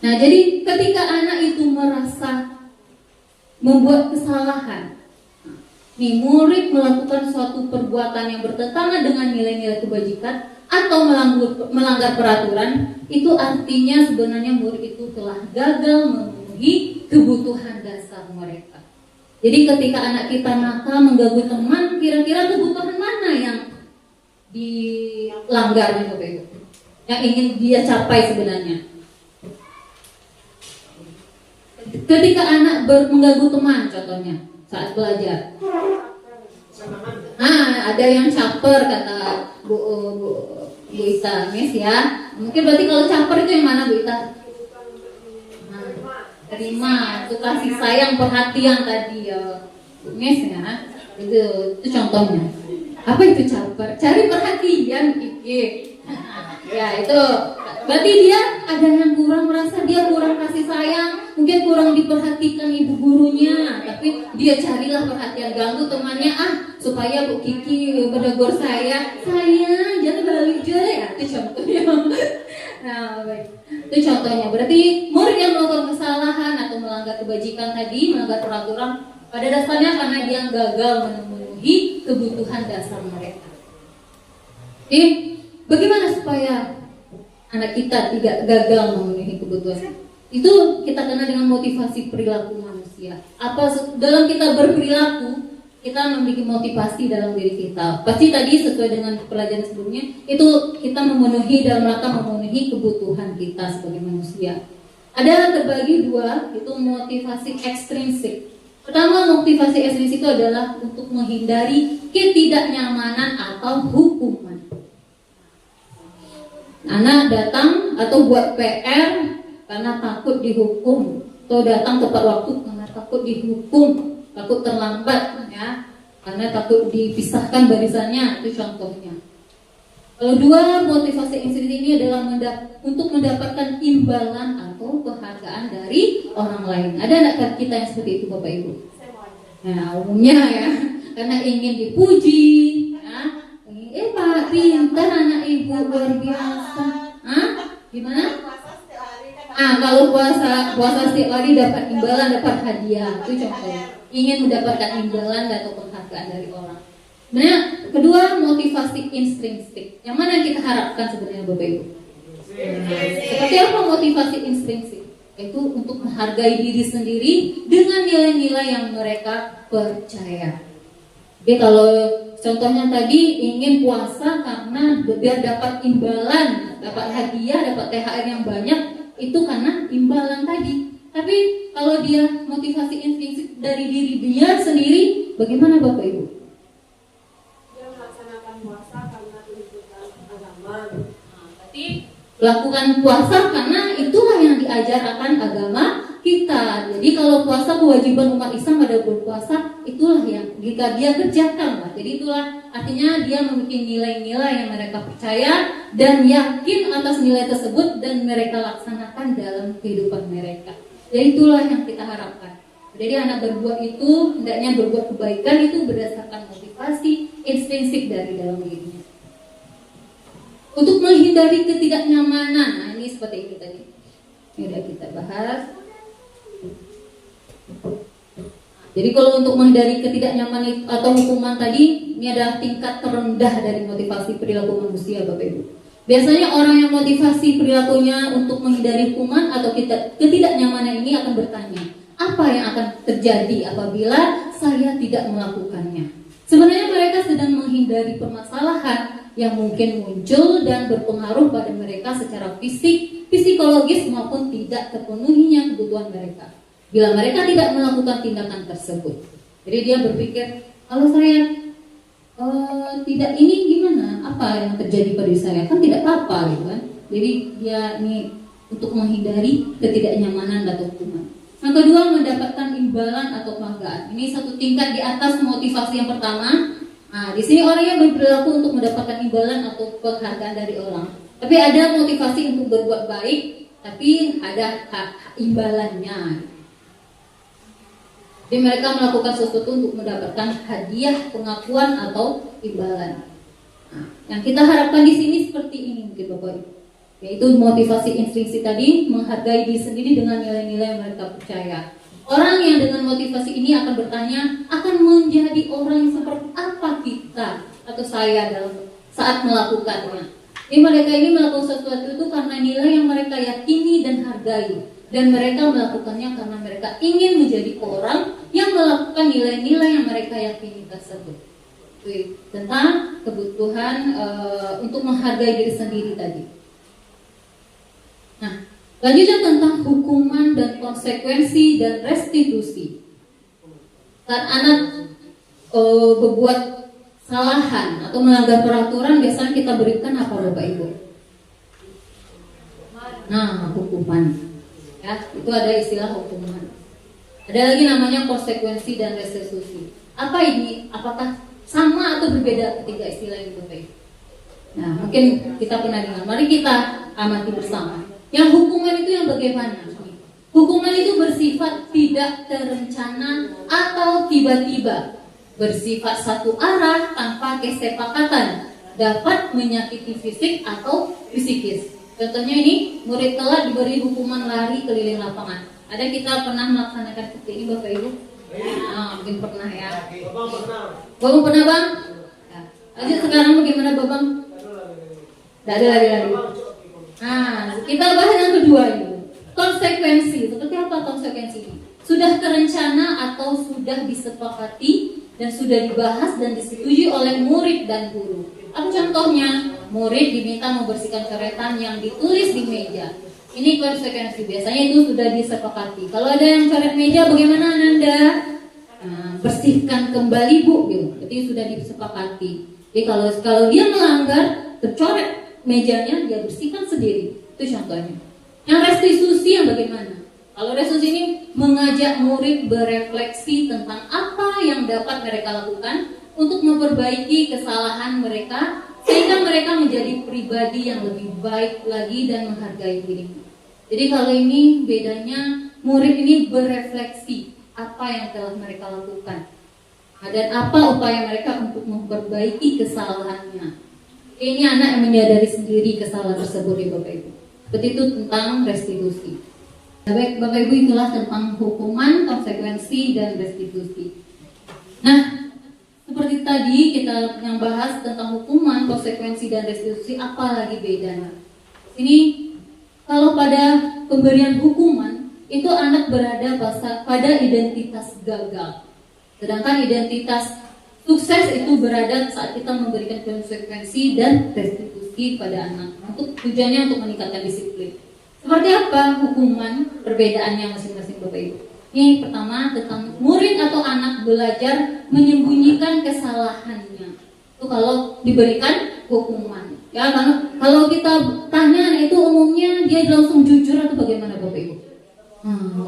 E: Nah, jadi ketika anak itu merasa membuat kesalahan, nih murid melakukan suatu perbuatan yang bertentangan dengan nilai-nilai kebajikan atau melanggar peraturan, itu artinya sebenarnya murid itu telah gagal memenuhi kebutuhan dasar mereka. Jadi ketika anak kita nakal, mengganggu teman, kira-kira kebutuhan mana yang dilanggarnya Bapak Ibu? Yang ingin dia capai sebenarnya? Ketika anak mengganggu teman contohnya saat belajar. Ada yang caper kata Bu Ita, Miss ya. Mungkin berarti kalau caper itu yang mana Bu Ita? Terima, itu kasih sayang, perhatian tadi ya Bu Miss ya. Itu contohnya. Apa itu caper? Cari perhatian Kiki. Ya itu berarti dia ada yang kurang, merasa dia kurang kasih sayang, mungkin kurang diperhatikan ibu gurunya, tapi dia carilah perhatian, ganggu temannya supaya Bu Kiki menegur saya jangan balik aja ya. Itu contohnya. Nah, baik. Itu contohnya. Berarti murid yang melakukan kesalahan atau melanggar kebajikan tadi, melanggar peraturan, pada dasarnya karena dia gagal memenuhi kebutuhan dasar mereka. Bagaimana supaya anak kita tidak gagal memenuhi kebutuhan? Itu kita kenal dengan motivasi perilaku manusia. Apa dalam kita berperilaku, kita memiliki motivasi dalam diri kita. Pasti tadi sesuai dengan pelajaran sebelumnya, itu kita memenuhi dalam rangka memenuhi kebutuhan kita sebagai manusia. Ada terbagi dua, itu motivasi ekstrinsik. Pertama, motivasi ekstrinsik itu adalah untuk menghindari ketidaknyamanan atau hukuman. Anak datang atau buat PR karena takut dihukum, atau datang tepat waktu karena takut dihukum, takut terlambat ya, karena takut dipisahkan barisannya, itu contohnya. Kalau dua, motivasi intrinsik ini adalah untuk mendapatkan imbalan atau penghargaan dari orang lain. Ada anak kita yang seperti itu Bapak Ibu? Nah, umumnya ya, karena ingin dipuji, ya. Pak, pintar anak ibu, luar biasa. Gimana? Kalau puasa setiap hari dapat imbalan, dapat hadiah, itu contoh. Ingin mendapatkan imbalan atau penghargaan dari orang. Sebenarnya kedua, motivasi intrinsik. Yang mana kita harapkan sebenarnya Bapak Ibu? Seperti apa motivasi intrinsik? Itu untuk menghargai diri sendiri dengan nilai-nilai yang mereka percaya. Jadi kalau contohnya tadi ingin puasa karena biar dapat imbalan, dapat hadiah, dapat THR yang banyak, itu karena imbalan tadi. Tapi kalau dia motivasi intrinsik dari diri dia sendiri, bagaimana Bapak Ibu?
D: Dia melaksanakan puasa karena tuntutan agama.
E: Berarti lakukan puasa karena itulah yang diajarkan agama kita. Jadi kalau puasa kewajiban umat Islam pada berpuasa, itulah yang jika dia kerjakan. Jadi itulah artinya dia memiliki nilai-nilai yang mereka percaya dan yakin atas nilai tersebut dan mereka laksanakan dalam kehidupan mereka. Jadi itulah yang kita harapkan. Jadi anak berbuat itu hendaknya berbuat kebaikan itu berdasarkan motivasi intrinsik dari dalam dirinya. Untuk menghindari ketidaknyamanan, nah ini seperti ini tadi. Ini sudah kita bahas. Jadi kalau untuk menghindari ketidaknyamanan atau hukuman tadi, ini adalah tingkat terendah dari motivasi perilaku manusia, Bapak Ibu. Biasanya orang yang motivasi perilakunya untuk menghindari hukuman atau ketidaknyamanan ini akan bertanya, apa yang akan terjadi apabila saya tidak melakukannya? Sebenarnya mereka sedang menghindari permasalahan yang mungkin muncul dan berpengaruh pada mereka secara fisik, psikologis maupun tidak terpenuhinya kebutuhan mereka. Bila mereka tidak melakukan tindakan tersebut, jadi dia berpikir, kalau saya tidak ini gimana? Apa yang terjadi pada saya? Kan tidak apa-apa, gitu kan? Jadi dia ini untuk menghindari ketidaknyamanan atau hukuman. Yang kedua, mendapatkan imbalan atau penghargaan. Ini satu tingkat di atas motivasi yang pertama. Nah, di sini orangnya berperilaku untuk mendapatkan imbalan atau penghargaan dari orang. Tapi ada motivasi untuk berbuat baik, tapi ada imbalannya. Jadi mereka melakukan sesuatu untuk mendapatkan hadiah, pengakuan atau imbalan. Nah, yang kita harapkan di sini seperti ini mungkin Bapak Ibu. Yaitu motivasi intrinsik tadi, menghargai diri sendiri dengan nilai-nilai yang mereka percaya. Orang yang dengan motivasi ini akan bertanya, akan menjadi orang yang seperti apa kita atau saya dalam saat melakukannya. Jadi mereka ini melakukan sesuatu itu karena nilai yang mereka yakini dan hargai. Dan mereka melakukannya karena mereka ingin menjadi orang yang melakukan nilai-nilai yang mereka yakini tersebut. Tentang kebutuhan untuk menghargai diri sendiri tadi. Nah, selanjutnya tentang hukuman dan konsekuensi dan restitusi. Saat anak berbuat kesalahan atau melanggar peraturan, biasanya kita berikan apa Bapak Ibu? Nah, hukuman. Ya, itu ada istilah hukuman. Ada lagi namanya konsekuensi dan restitusi. Apa ini? Apakah sama atau berbeda ketiga istilah ini Bapak Ibu? Nah, mungkin kita pernah dengar. Mari kita amati bersama. Yang hukuman itu yang bagaimana? Hukuman itu bersifat tidak terencana atau tiba-tiba, bersifat satu arah tanpa kesepakatan, dapat menyakiti fisik atau psikis. Contohnya ini, murid telat diberi hukuman lari keliling lapangan. Ada kita pernah melaksanakan seperti ini Bapak Ibu? Mungkin pernah ya. Babang pernah Bang? Nah, lanjut sekarang bagaimana Babang? Tidak ada lari-lari. Nah, kita bahas yang kedua ini. Konsekuensi. Seperti apa konsekuensi ini? Sudah terencana atau sudah disepakati dan sudah dibahas dan disetujui oleh murid dan guru. Apa contohnya? Murid diminta membersihkan coretan yang ditulis di meja. Ini konsekuensi. Biasanya itu sudah disepakati. Kalau ada yang coret meja, bagaimana Ananda? Bersihkan kembali Bu. Jadi sudah disepakati. Jadi kalau dia melanggar, tercoret mejanya, dia bersihkan sendiri. Itu contohnya. Yang restitusi yang bagaimana? Kalau restitusi ini mengajak murid berefleksi tentang apa yang dapat mereka lakukan untuk memperbaiki kesalahan mereka sehingga mereka menjadi pribadi yang lebih baik lagi dan menghargai diri. Jadi kalau ini bedanya, murid ini berefleksi apa yang telah mereka lakukan dan apa upaya mereka untuk memperbaiki kesalahannya. Ini anak yang menyadari sendiri kesalahan tersebut ya Bapak Ibu. Seperti itu tentang restitusi. Baik Bapak Ibu, itulah tentang hukuman, konsekuensi, dan restitusi. Nah, seperti tadi kita yang bahas tentang hukuman, konsekuensi, dan restitusi, apa lagi bedanya? Ini kalau pada pemberian hukuman itu anak berada pada identitas gagal, sedangkan identitas sukses itu berada saat kita memberikan konsekuensi dan restitusi pada anak untuk tujuannya untuk meningkatkan disiplin. Seperti apa hukuman, perbedaannya masing-masing Bapak Ibu? Ini pertama tentang murid atau anak belajar menyembunyikan kesalahannya. Itu kalau diberikan hukuman. Ya, kalau kita tanya anak itu umumnya dia langsung jujur atau bagaimana Bapak Ibu?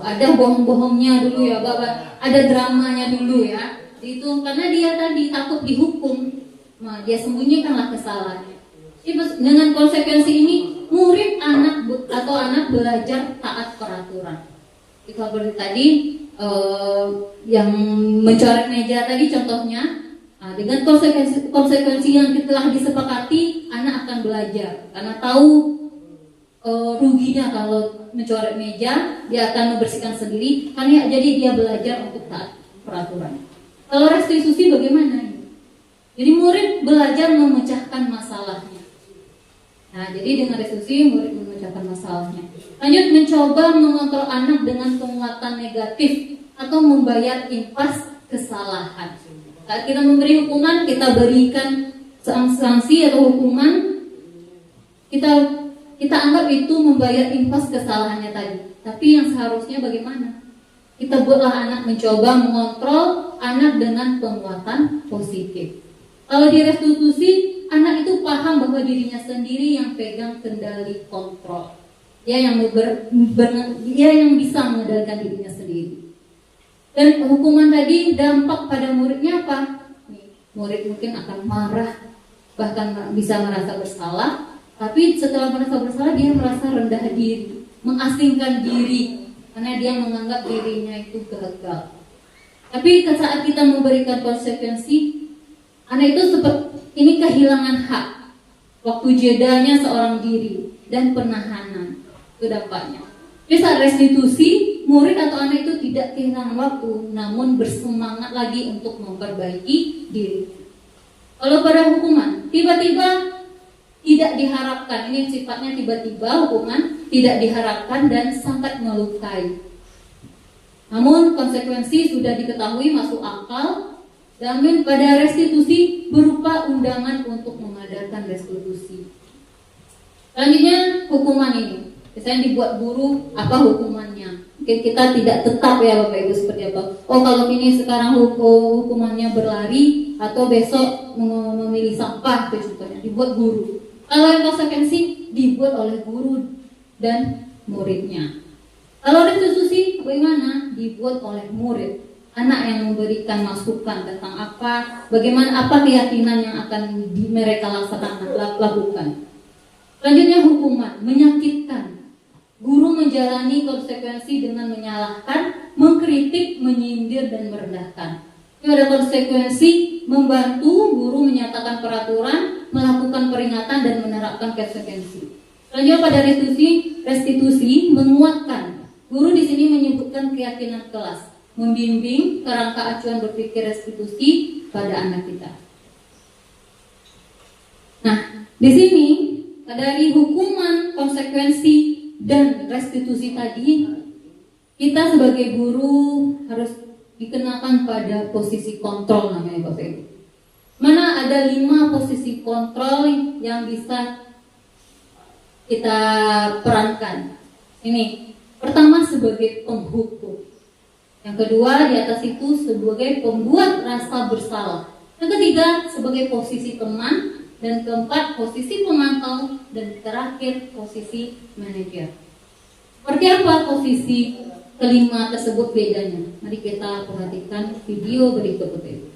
E: Ada bohong-bohongnya dulu ya Bapak, ada dramanya dulu ya. Itu karena dia tadi takut dihukum, nah, dia sembunyikanlah kesalahannya. Dengan konsekuensi ini, murid anak belajar taat peraturan. Itu seperti tadi yang mencoret meja tadi contohnya. Nah, dengan konsekuensi yang telah disepakati, anak akan belajar karena tahu ruginya kalau mencoret meja, dia akan membersihkan sendiri. Karena jadi dia belajar untuk taat peraturan. Kalau restitusi bagaimana? Jadi murid belajar memecahkan masalahnya. Nah, jadi dengan restitusi murid memecahkan masalahnya. Lanjut, mencoba mengontrol anak dengan penguatan negatif atau membayar impas kesalahan. Saat kita memberi hukuman, kita berikan sanksi atau hukuman, kita anggap itu membayar impas kesalahannya tadi. Tapi yang seharusnya bagaimana? Kita buatlah anak mencoba mengontrol anak dengan penguatan positif. Kalau di restitusi, anak itu paham bahwa dirinya sendiri yang pegang kendali kontrol. Dia yang bisa mengendalikan dirinya sendiri. Dan hukuman tadi dampak pada muridnya apa? Murid mungkin akan marah, bahkan bisa merasa bersalah. Tapi setelah merasa bersalah, dia merasa rendah diri, mengasingkan diri, karena dia menganggap dirinya itu gagal. Tapi saat kita memberikan konsekuensi, anak itu seperti ini kehilangan hak, waktu jedanya seorang diri, dan penahanan. Itu dampaknya. Jadi saat restitusi, murid atau anak itu tidak kehilangan waktu, namun bersemangat lagi untuk memperbaiki diri. Kalau pada hukuman, tiba-tiba tidak diharapkan, ini sifatnya tiba-tiba hukuman tidak diharapkan dan sangat melukai. Namun konsekuensi sudah diketahui masuk akal, dan pada restitusi berupa undangan untuk mengadakan restitusi. Selanjutnya hukuman ini, misalnya dibuat guru, apa hukumannya? Mungkin kita tidak tetap ya Bapak Ibu seperti apa. Oh kalau ini sekarang hukumannya berlari atau besok memilih sampah, itu contohnya dibuat guru. Kalau yang konsekuensi dibuat oleh guru dan muridnya. Kalau restitusi bagaimana? Dibuat oleh murid, anak yang memberikan masukan tentang bagaimana keyakinan yang akan mereka lakukan. Selanjutnya hukuman, menyakitkan. Guru menjalani konsekuensi dengan menyalahkan, mengkritik, menyindir dan merendahkan. Itu ada konsekuensi, membantu guru menyatakan peraturan, melakukan peringatan dan menerapkan konsekuensi. Selanjutnya pada restitusi menguatkan. Guru di sini menyebutkan keyakinan kelas, membimbing kerangka acuan berpikir restitusi pada anak kita. Nah, di sini dari hukuman, konsekuensi dan restitusi tadi, kita sebagai guru harus dikenalkan pada posisi kontrol namanya Bapak Ibu. Mana ada 5 posisi kontrol yang bisa kita perankan. Ini pertama sebagai penghukum, yang kedua di atas itu sebagai pembuat rasa bersalah, yang ketiga sebagai posisi teman, dan keempat posisi pemantau, dan terakhir posisi manajer. Seperti apa posisi kelima tersebut bedanya? Mari kita perhatikan video berikut ini.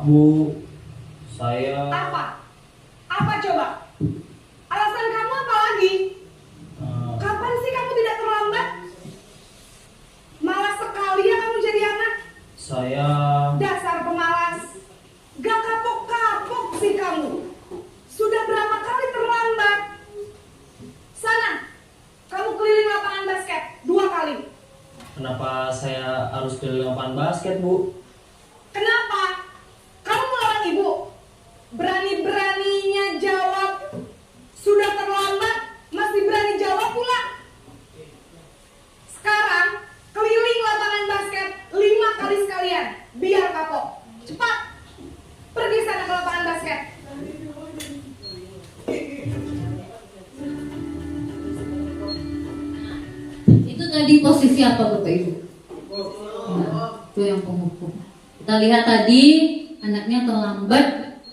G: Bu, saya...
H: Apa? Apa coba? Alasan kamu apa lagi? Kapan sih kamu tidak terlambat? Malas sekali ya kamu jadi anak.
G: Saya...
H: Dasar pemalas. Gak kapok-kapok sih kamu. Sudah berapa kali terlambat? Sana, kamu keliling lapangan basket 2 kali.
G: Kenapa saya harus keliling lapangan basket, Bu?
H: Kenapa? Kamu melawan ibu? Berani-beraninya jawab. Sudah terlambat, masih berani jawab pula. Sekarang, keliling lapangan basket 5 kali sekalian. Biar kapok. Cepat. Pergi sana ke lapangan basket.
E: Itu tadi posisi apa Bapak Ibu? Nah, itu yang penghukum. Kita lihat tadi anaknya terlambat,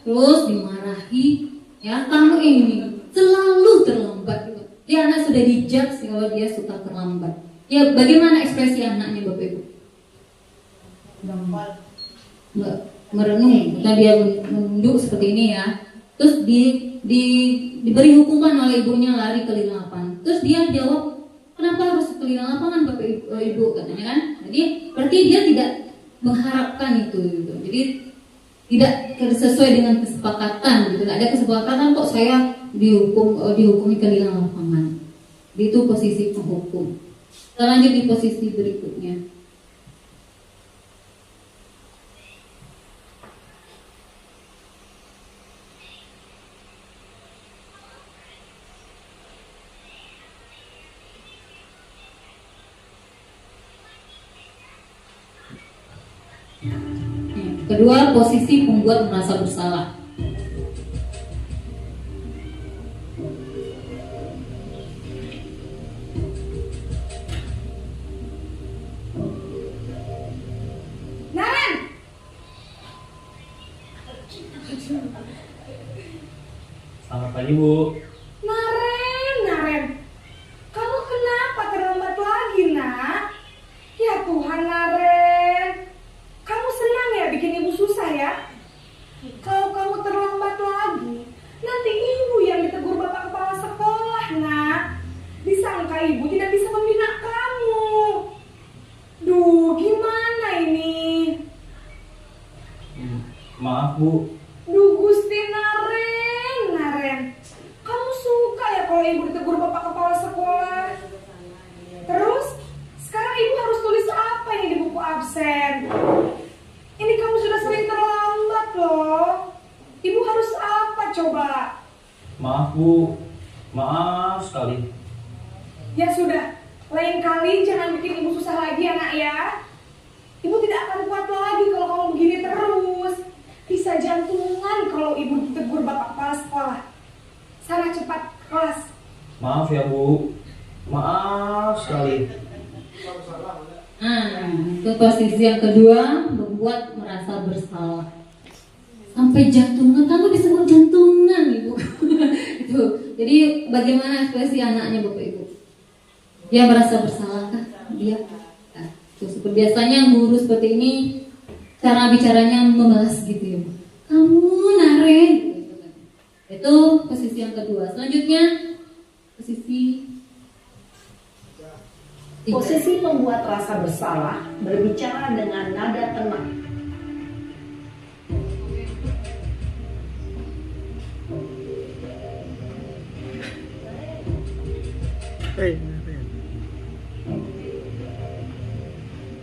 E: terus dimarahi, ya kamu ini selalu terlambat. Dia anak sudah dijudge kalau dia suka terlambat. Ya bagaimana ekspresi anaknya Bapak Ibu? Merenung, dan dia menunduk seperti ini ya. Terus diberi hukuman oleh ibunya lari keliling lapangan. Terus dia jawab, kenapa harus keliling lapangan Bapak Ibu katanya kan? Jadi berarti dia tidak mengharapkan itu gitu. Jadi tidak sesuai dengan kesepakatan gitu. Ada kesepakatan kok saya dihukumi keliling lapangan. Itu posisi penghukum. Kita lanjut di posisi berikutnya. Kedua, posisi pembuat merasa bersalah.
H: Naren!
G: Selamat pagi, Bu.
H: Naren. Kamu kenapa terlambat lagi, Nak? Ya Tuhan, Naren. Kamu senang ya bikin ibu susah ya? Kalau kamu terlambat lagi, nanti ibu yang ditegur bapak kepala sekolah, Nak. Disangka ibu tidak bisa membina kamu. Duh, gimana ini?
G: Maaf, Bu.
H: Duh, Gusti Naren. Kamu suka ya kalau ibu ditegur bapak kepala sekolah? Terus, sekarang ibu harus tulis apa ini di buku absen? Ini kamu sudah sering terlambat loh. Ibu harus apa coba?
G: Maaf, Bu. Maaf sekali.
H: Ya sudah, lain kali jangan bikin ibu susah lagi ya nak ya. Ibu tidak akan kuat lagi kalau kamu begini terus. Bisa jantungan kalau ibu ditegur bapak kepala sekolah. Sana cepat ke kelas.
G: Maaf ya, Bu. Maaf sekali.
E: Itu posisi yang kedua, membuat merasa bersalah. Sampai jantungan, kamu disebut jantungan Ibu. Itu. Jadi bagaimana ekspresi anaknya Bapak Ibu? Dia merasa bersalah kah? Dia. Nah, itu seperti biasanya guru seperti ini cara bicaranya membalas gitu ya. Kamu Naren. Itu posisi yang kedua. Selanjutnya posisi
I: membuat rasa bersalah, berbicara dengan nada tenang.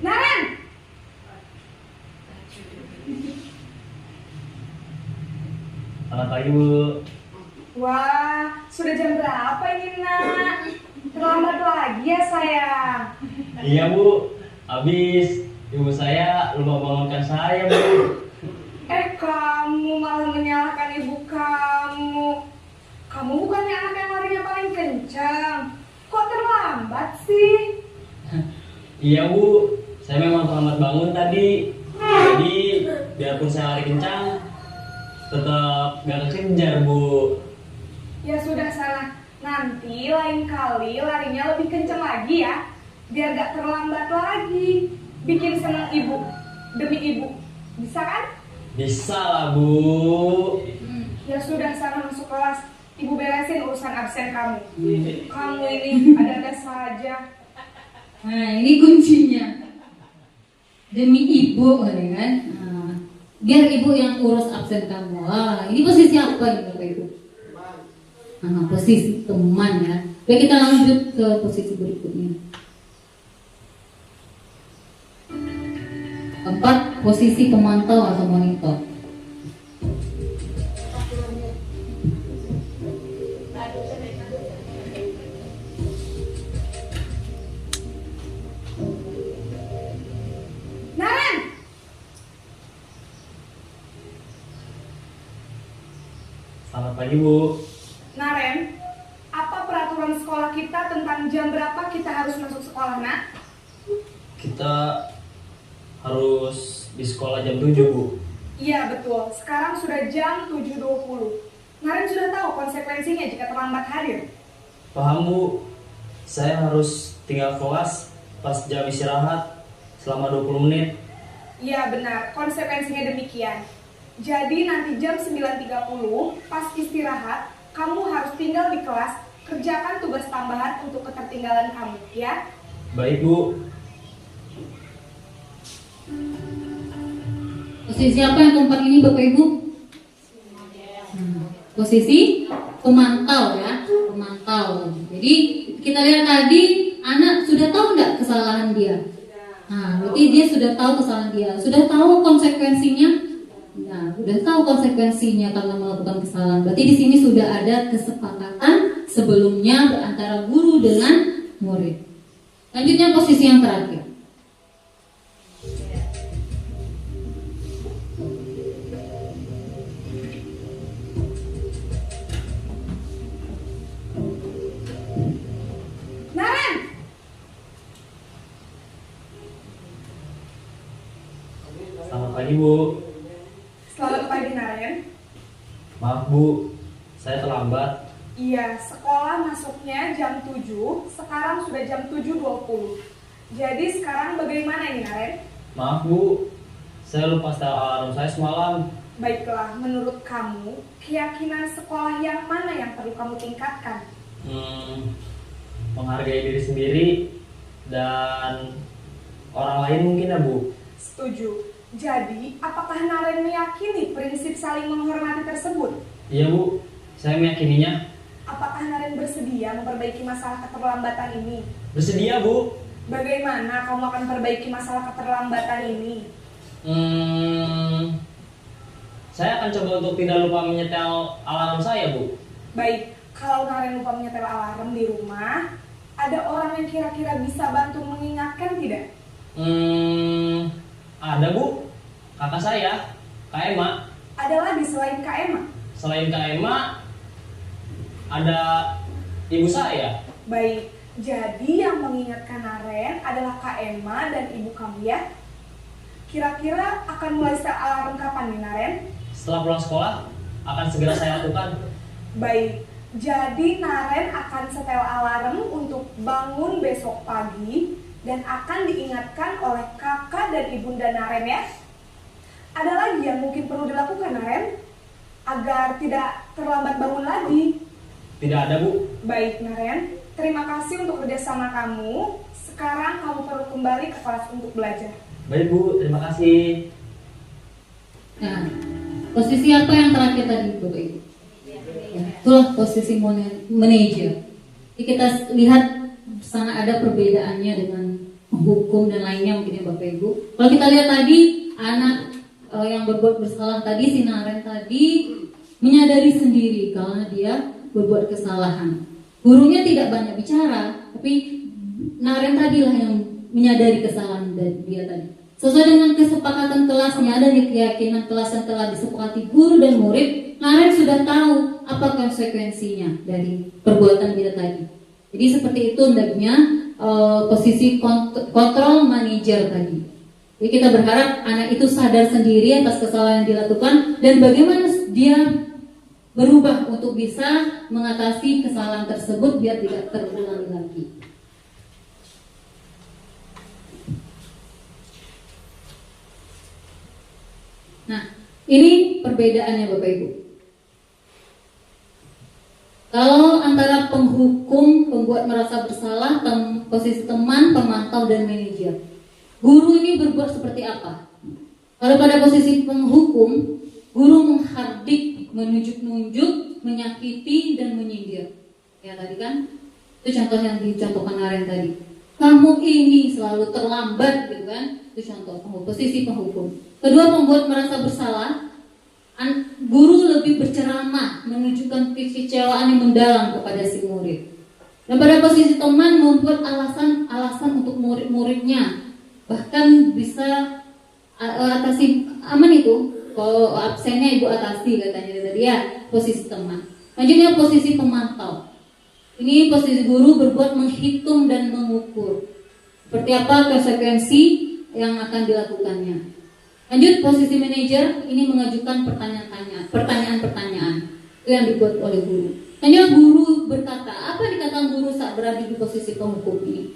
H: Naren!
G: Selamat pagi, Bu.
H: Wah, sudah jam berapa ini nak? Terlambat lagi ya sayang.
G: Iya, Bu. Habis ibu saya lupa bangunkan saya, Bu.
H: Kamu malah menyalahkan ibu kamu. Kamu bukannya anak yang larinya paling kencang. Kok terlambat sih?
G: Iya, Bu. Saya memang terlambat bangun tadi. Jadi biarpun saya lari kencang, tetap gak kekejar, Bu.
H: Ya sudah sana. Nanti lain kali larinya lebih kencang lagi ya. Biar gak terlambat lagi. Bikin senang ibu. Demi ibu. Bisa kan?
G: Bisa lah Bu.
H: Ya sudah, sana masuk kelas. Ibu beresin urusan absen kamu. Kamu ini ada-ada saja.
E: Nah, ini kuncinya. Demi ibu, ya kan? Nah, biar ibu yang urus absen kamu. Wah, ini posisi apa ini Bapak Ibu? Nah, posisi teman ya. Baik, kita lanjut ke posisi berikutnya. Keempat, posisi pemantau atau monitor.
H: Naren!
G: Selamat pagi Bu.
H: Naren, apa peraturan sekolah kita tentang jam berapa kita harus masuk sekolah, nak?
G: Kita harus di sekolah jam 7 Bu.
H: Iya, betul. Sekarang sudah jam 7.20. Naren sudah tahu konsekuensinya jika terlambat hadir.
G: Paham Bu. Saya harus tinggal kelas pas jam istirahat selama 20 menit.
H: Iya, benar. Konsekuensinya demikian. Jadi nanti jam 9.30 pas istirahat, kamu harus tinggal di kelas, kerjakan tugas tambahan untuk ketertinggalan kamu, ya?
G: Baik Bu.
E: Posisi apa yang keempat ini Bapak Ibu? Posisi pemantau ya, pemantau. Jadi kita lihat tadi anak sudah tahu nggak kesalahan dia? Nah, berarti dia sudah tahu kesalahan dia, sudah tahu konsekuensinya. Nah, sudah tahu konsekuensinya karena melakukan kesalahan. Berarti di sini sudah ada kesepakatan sebelumnya antara guru dengan murid. Lanjutnya posisi yang terakhir.
H: Naren!
G: Selamat pagi Bu.
H: Selamat pagi, Naren.
G: Maaf Bu, saya terlambat.
H: Iya, sekolah masuknya jam 7, sekarang sudah jam 7.20. Jadi sekarang bagaimana ini, Naren?
G: Maaf Bu, saya lupa setel alarm saya semalam.
H: Baiklah, menurut kamu, keyakinan sekolah yang mana yang perlu kamu tingkatkan?
G: Menghargai diri sendiri dan orang lain mungkin ya Bu.
H: Setuju. Jadi, apakah Naren meyakini prinsip saling menghormati tersebut?
G: Iya Bu, saya meyakininya.
H: Apakah Naren bersedia memperbaiki masalah keterlambatan ini?
G: Bersedia Bu.
H: Bagaimana kamu akan perbaiki masalah keterlambatan ini?
G: Saya akan coba untuk tidak lupa menyetel alarm saya Bu.
H: Baik, kalau Naren lupa menyetel alarm di rumah, ada orang yang kira-kira bisa bantu mengingatkan tidak?
G: Ada Bu, kakak saya, Kak Ema.
H: Ada lagi selain Kak Emma?
G: Selain Kak Ema, ada ibu saya.
H: Baik, jadi yang mengingatkan Naren adalah Kak Emma dan ibu kamu ya? Kira-kira akan mulai setel alarm kapan nih, Naren?
G: Setelah pulang sekolah, akan segera saya lakukan.
H: Baik, jadi Naren akan setel alarm untuk bangun besok pagi dan akan diingatkan oleh kakak dan ibunda Naren ya. Ada lagi yang mungkin perlu dilakukan, Naren, agar tidak terlambat bangun lagi?
G: Tidak ada Bu.
H: Baik, Naren, terima kasih untuk kerjasama kamu. Sekarang kamu perlu kembali ke kelas untuk belajar.
G: Baik Bu, terima kasih.
E: Nah, posisi apa yang terakhir tadi Bapak Ibu? Ya, itulah posisi manajer. Jadi kita lihat sangat ada perbedaannya dengan hukum dan lainnya mungkin ya Bapak Ibu. Kalau kita lihat tadi anak yang berbuat bersalah tadi, si Naren tadi menyadari sendiri kalau dia berbuat kesalahan. Gurunya tidak banyak bicara, tapi Naren tadilah yang menyadari kesalahan dari dia tadi. Sesuai dengan kesepakatan kelasnya dan keyakinan kelas yang telah disepakati guru dan murid, Naren sudah tahu apa konsekuensinya dari perbuatan dia tadi. Jadi seperti itu hendaknya posisi kontrol manajer tadi. Jadi kita berharap anak itu sadar sendiri atas kesalahan yang dilakukan dan bagaimana dia berubah untuk bisa mengatasi kesalahan tersebut biar tidak terulang lagi. Nah, Ini perbedaannya Bapak Ibu. Kalau antara penghukum, pembuat merasa bersalah, posisi teman, pemantau, dan manajer, guru ini berbuat seperti apa? Kalau pada posisi penghukum, guru menghardik, menunjuk-nunjuk, menyakiti, dan menyindir. Ya tadi kan, itu contoh yang dicontohkan Naren tadi. Kamu ini selalu terlambat, gitu kan? Itu contoh posisi penghukum. Kedua, pembuat merasa bersalah. Guru lebih berceramah, menunjukkan kekecewaan yang mendalam kepada si murid. Dan pada posisi teman, membuat alasan untuk murid-muridnya, bahkan bisa atasi aman itu. Kalau absennya ibu atasi katanya tadi ya, posisi teman. Lanjutnya posisi pemantau. Ini posisi guru berbuat menghitung dan mengukur seperti apa konsekuensi yang akan dilakukannya. Lanjut posisi manajer, ini mengajukan pertanyaan-pertanyaan itu yang dibuat oleh guru. Hanya guru berkata, apa dikatakan guru saat berada di posisi penghukum ini?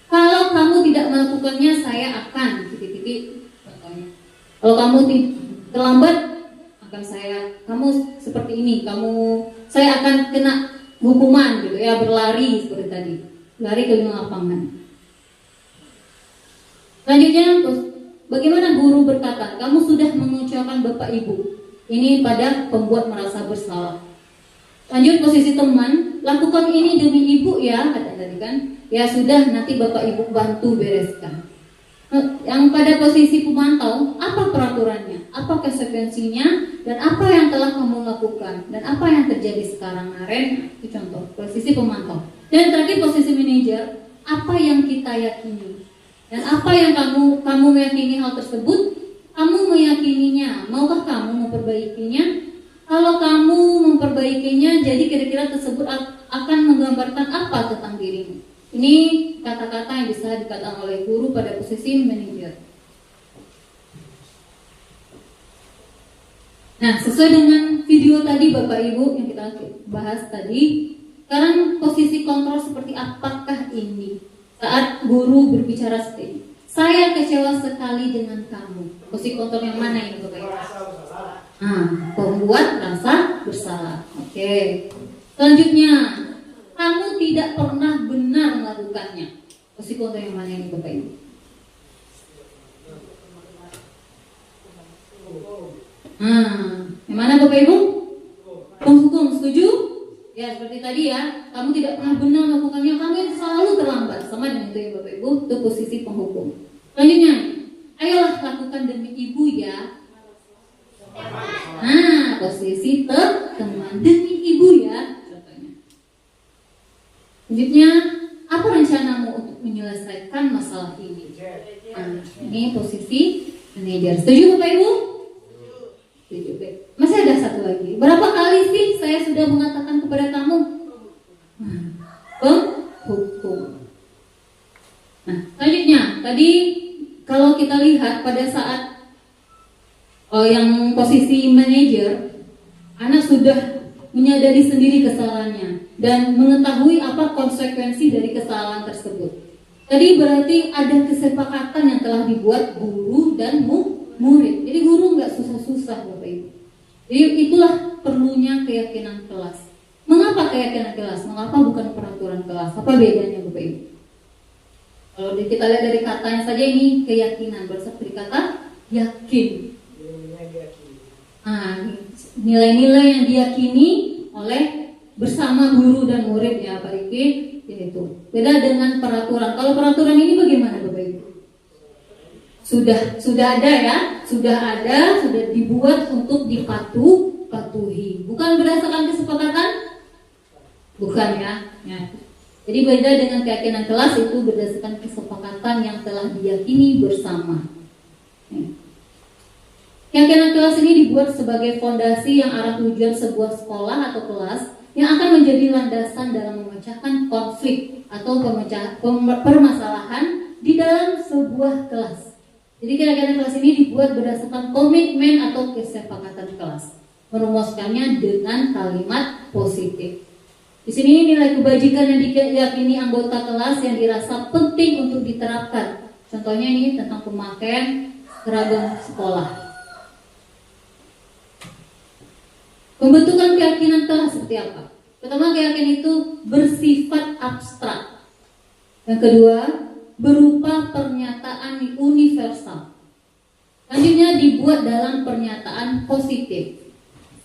E: Kalau kamu tidak melakukannya, saya akan titik-titik. Kalau kamu terlambat, akan kamu seperti ini, saya akan kena hukuman gitu ya, berlari seperti tadi, lari ke lapangan. Selanjutnya, bagaimana guru berkata, kamu sudah mengecewakan bapak ibu. Ini pada pembuat merasa bersalah. Lanjut posisi teman, lakukan ini demi ibu ya, kata tadi kan. Ya sudah, nanti bapak ibu bantu bereskan. Yang pada posisi pemantau, apa peraturannya, apa konsekuensinya, dan apa yang telah kamu lakukan, dan apa yang terjadi sekarang. Naren, itu contoh posisi pemantau. Dan terakhir posisi manajer, apa yang kita yakini. Dan apa yang kamu meyakini hal tersebut, kamu meyakininya, maukah kamu memperbaikinya? Kalau kamu memperbaikinya, jadi kira-kira tersebut akan menggambarkan apa tentang dirimu? Ini kata-kata yang bisa dikatakan oleh guru pada posisi manajer. Nah, sesuai dengan video tadi Bapak Ibu yang kita bahas tadi, sekarang posisi kontrol seperti apakah ini? Saat guru berbicara seperti ini, saya kecewa sekali dengan kamu. Posisi kontrol yang mana ini Bapak Ibu? Pembuat rasa bersalah. Oke. Selanjutnya, kamu tidak pernah benar melakukannya. Posisi kontrol yang mana ini Bapak Ibu? Yang mana Bapak Ibu? Penghukum, setuju? Ya seperti tadi ya, kamu tidak pernah benar melakukannya, kamu selalu terlambat. Sama dengan itu ya Bapak Ibu, itu posisi penghukum. Selanjutnya, ayolah lakukan demi ibu ya. Posisi teman demi ibu ya. Contohnya. Selanjutnya, apa rencanamu untuk menyelesaikan masalah ini? Ini posisi manajer. Setuju Bapak Ibu? Setuju. Masih ada satu lagi. Berapa kali sih saya sudah mengatakan kepada kamu? Penghukum. Nah, selanjutnya, tadi kalau kita lihat pada saat yang posisi manajer, anak sudah menyadari sendiri kesalahannya dan mengetahui apa konsekuensi dari kesalahan tersebut. Tadi berarti ada kesepakatan yang telah dibuat guru dan murid. Jadi guru nggak susah-susah Bapak Ibu. Jadi itulah perlunya keyakinan kelas. Mengapa keyakinan kelas? Mengapa bukan peraturan kelas? Apa bedanya Bapak Ibu? Kalau kita lihat dari katanya saja ini keyakinan, berasal dari kata yakin. Nilai-nilai yang diyakini oleh bersama guru dan murid ya Pak Riki, yaitu beda dengan peraturan. Kalau peraturan ini bagaimana Bapak Ibu? Sudah ada ya, sudah dibuat untuk dipatuhi. Bukan berdasarkan kesepakatan, bukan ya. Jadi beda dengan keyakinan kelas, itu berdasarkan kesepakatan yang telah diyakini bersama. Keyakinan kelas ini dibuat sebagai fondasi yang arah tujuan sebuah sekolah atau kelas yang akan menjadi landasan dalam memecahkan konflik atau permasalahan di dalam sebuah kelas. Jadi keyakinan kelas ini dibuat berdasarkan komitmen atau kesepakatan kelas, merumuskannya dengan kalimat positif. Di sini nilai kebajikan yang diyakini anggota kelas yang dirasa penting untuk diterapkan. Contohnya ini tentang pemakaian seragam sekolah. Pembentukan keyakinan kelas seperti apa? Pertama, keyakinan itu bersifat abstrak. Yang kedua, berupa pernyataan universal. Selanjutnya dibuat dalam pernyataan positif.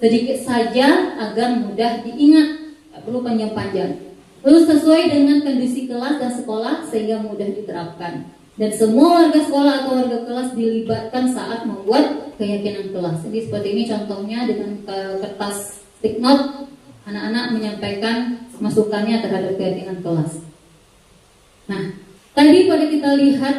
E: Sedikit saja agar mudah diingat, tak perlu panjang-panjang. Lalu sesuai dengan kondisi kelas dan sekolah sehingga mudah diterapkan. Dan semua warga sekolah atau warga kelas dilibatkan saat membuat keyakinan kelas. Jadi seperti ini contohnya dengan kertas stick note, anak-anak menyampaikan masukannya terhadap keyakinan kelas. Nah, tadi pada kita lihat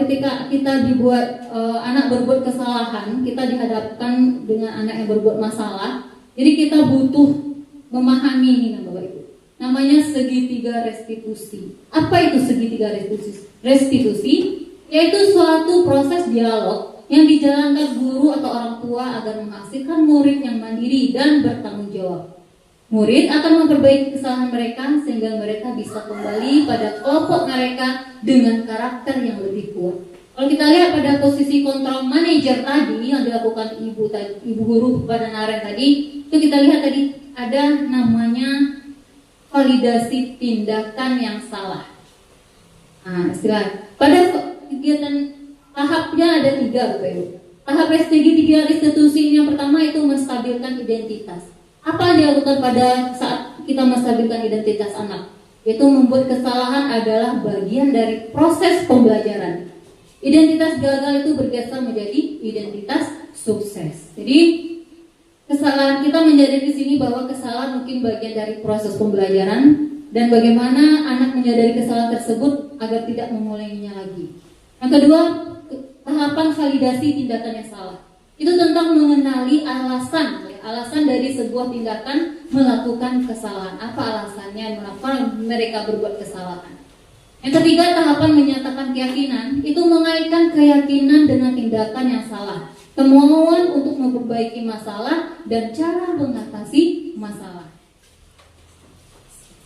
E: ketika kita dibuat anak berbuat kesalahan, kita dihadapkan dengan anak yang berbuat masalah. Jadi kita butuh memahami ini, Bapak Ibu. Namanya segitiga restitusi. Apa itu segitiga restitusi? Restitusi yaitu suatu proses dialog yang dijalankan guru atau orang tua agar menghasilkan murid yang mandiri dan bertanggung jawab. Murid akan memperbaiki kesalahan mereka sehingga mereka bisa kembali pada kelompok mereka dengan karakter yang lebih kuat. Kalau kita lihat pada posisi control manager tadi yang dilakukan ibu guru kepada Naren tadi, itu kita lihat tadi ada namanya validasi tindakan yang salah. Nah, istilah pada kegiatan tahapnya ada 3, Bapak Ibu. Tahap segitiga restitusi yang pertama itu menstabilkan identitas. Apa yang dilakukan pada saat kita menstabilkan identitas anak? Yaitu membuat kesalahan adalah bagian dari proses pembelajaran. Identitas gagal itu bergeser menjadi identitas sukses. Jadi kesalahan kita menjadi di sini bahwa kesalahan mungkin bagian dari proses pembelajaran dan bagaimana anak menyadari kesalahan tersebut agar tidak mengulanginya lagi. Yang kedua, tahapan validasi tindakan yang salah. Itu tentang mengenali alasan dari sebuah tindakan melakukan kesalahan. Apa alasannya mengapa mereka berbuat kesalahan? Yang ketiga, tahapan menyatakan keyakinan. Itu mengaitkan keyakinan dengan tindakan yang salah. Kemauan untuk memperbaiki masalah dan cara mengatasi masalah.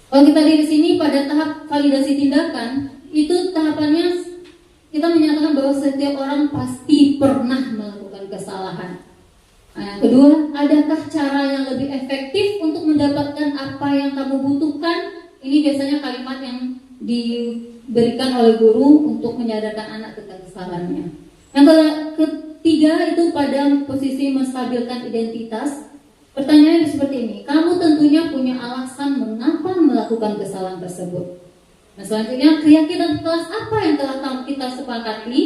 E: Kalau kita lihat di sini pada tahap validasi tindakan, itu tahapannya kita menyatakan bahwa setiap orang pasti pernah melakukan kesalahan. Nah, yang kedua, adakah cara yang lebih efektif untuk mendapatkan apa yang kamu butuhkan? Ini biasanya kalimat yang diberikan oleh guru untuk menyadarkan anak tentang kesalahannya. Yang ketiga itu pada posisi menstabilkan identitas. Pertanyaannya seperti ini, kamu tentunya punya alasan mengapa melakukan kesalahan tersebut. Nah, selanjutnya, keyakinan kelas apa yang telah kita sepakati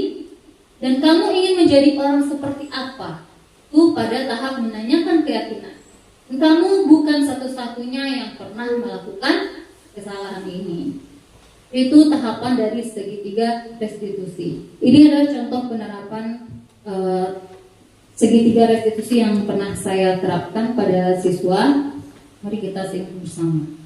E: dan kamu ingin menjadi orang seperti apa? Itu pada tahap menanyakan keyakinan. Dan kamu bukan satu-satunya yang pernah melakukan kesalahan ini. Itu tahapan dari segitiga restitusi. Ini adalah contoh penerapan segitiga restitusi yang pernah saya terapkan pada siswa. Mari kita simak bersama.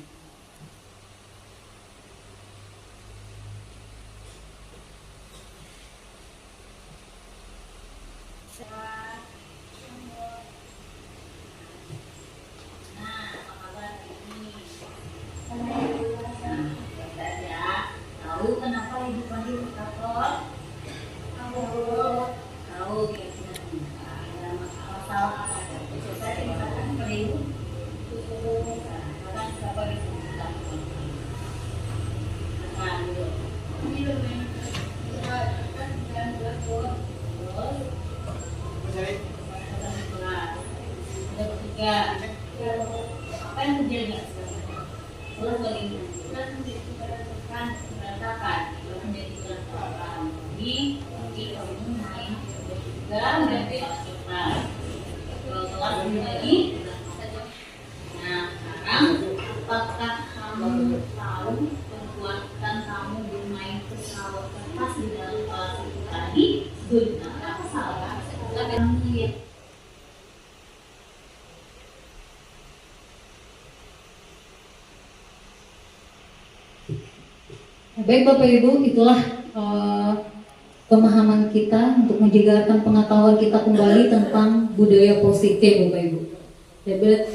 E: Baik Bapak Ibu, itulah pemahaman kita untuk menjegarkan pengetahuan kita kembali tentang budaya positif Bapak Ibu.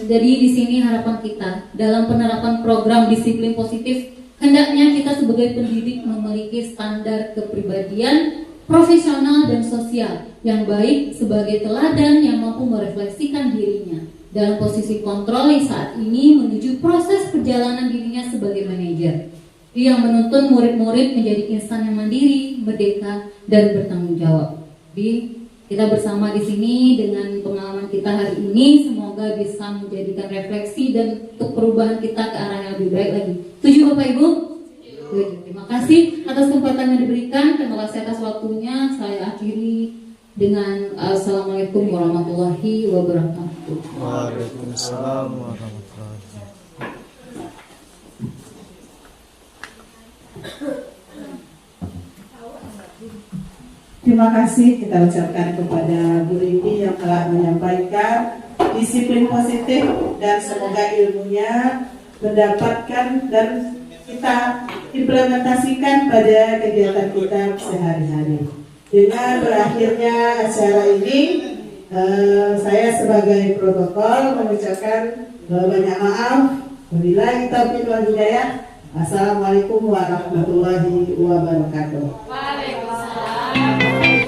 E: Jadi di sini harapan kita dalam penerapan program disiplin positif, hendaknya kita sebagai pendidik memiliki standar kepribadian profesional dan sosial yang baik sebagai teladan yang mampu merefleksikan dirinya. dalam posisi controlling saat ini menuju proses perjalanan dirinya sebagai manajer. Dia menuntun murid-murid menjadi insan yang mandiri, merdeka, dan bertanggung jawab. Jadi kita bersama di sini dengan pengalaman kita hari ini, semoga bisa menjadikan refleksi dan untuk perubahan kita ke arah yang lebih baik lagi. Setuju Bapak Ibu? Setuju. Terima kasih atas kesempatan yang diberikan. Terima kasih atas waktunya. Saya akhiri dengan Assalamualaikum warahmatullahi wabarakatuh.
J: Waalaikumsalam warahmatullahi wabarakatuh.
A: Terima kasih kita ucapkan kepada Bu Rini yang telah menyampaikan disiplin positif dan semoga ilmunya mendapatkan dan kita implementasikan pada kegiatan kita sehari-hari. Dengan berakhirnya acara ini, saya sebagai protokol mengucapkan banyak maaf. Wabillahi taufiq wal hidayah. Assalamualaikum warahmatullahi wabarakatuh.
D: Waalaikumsalam.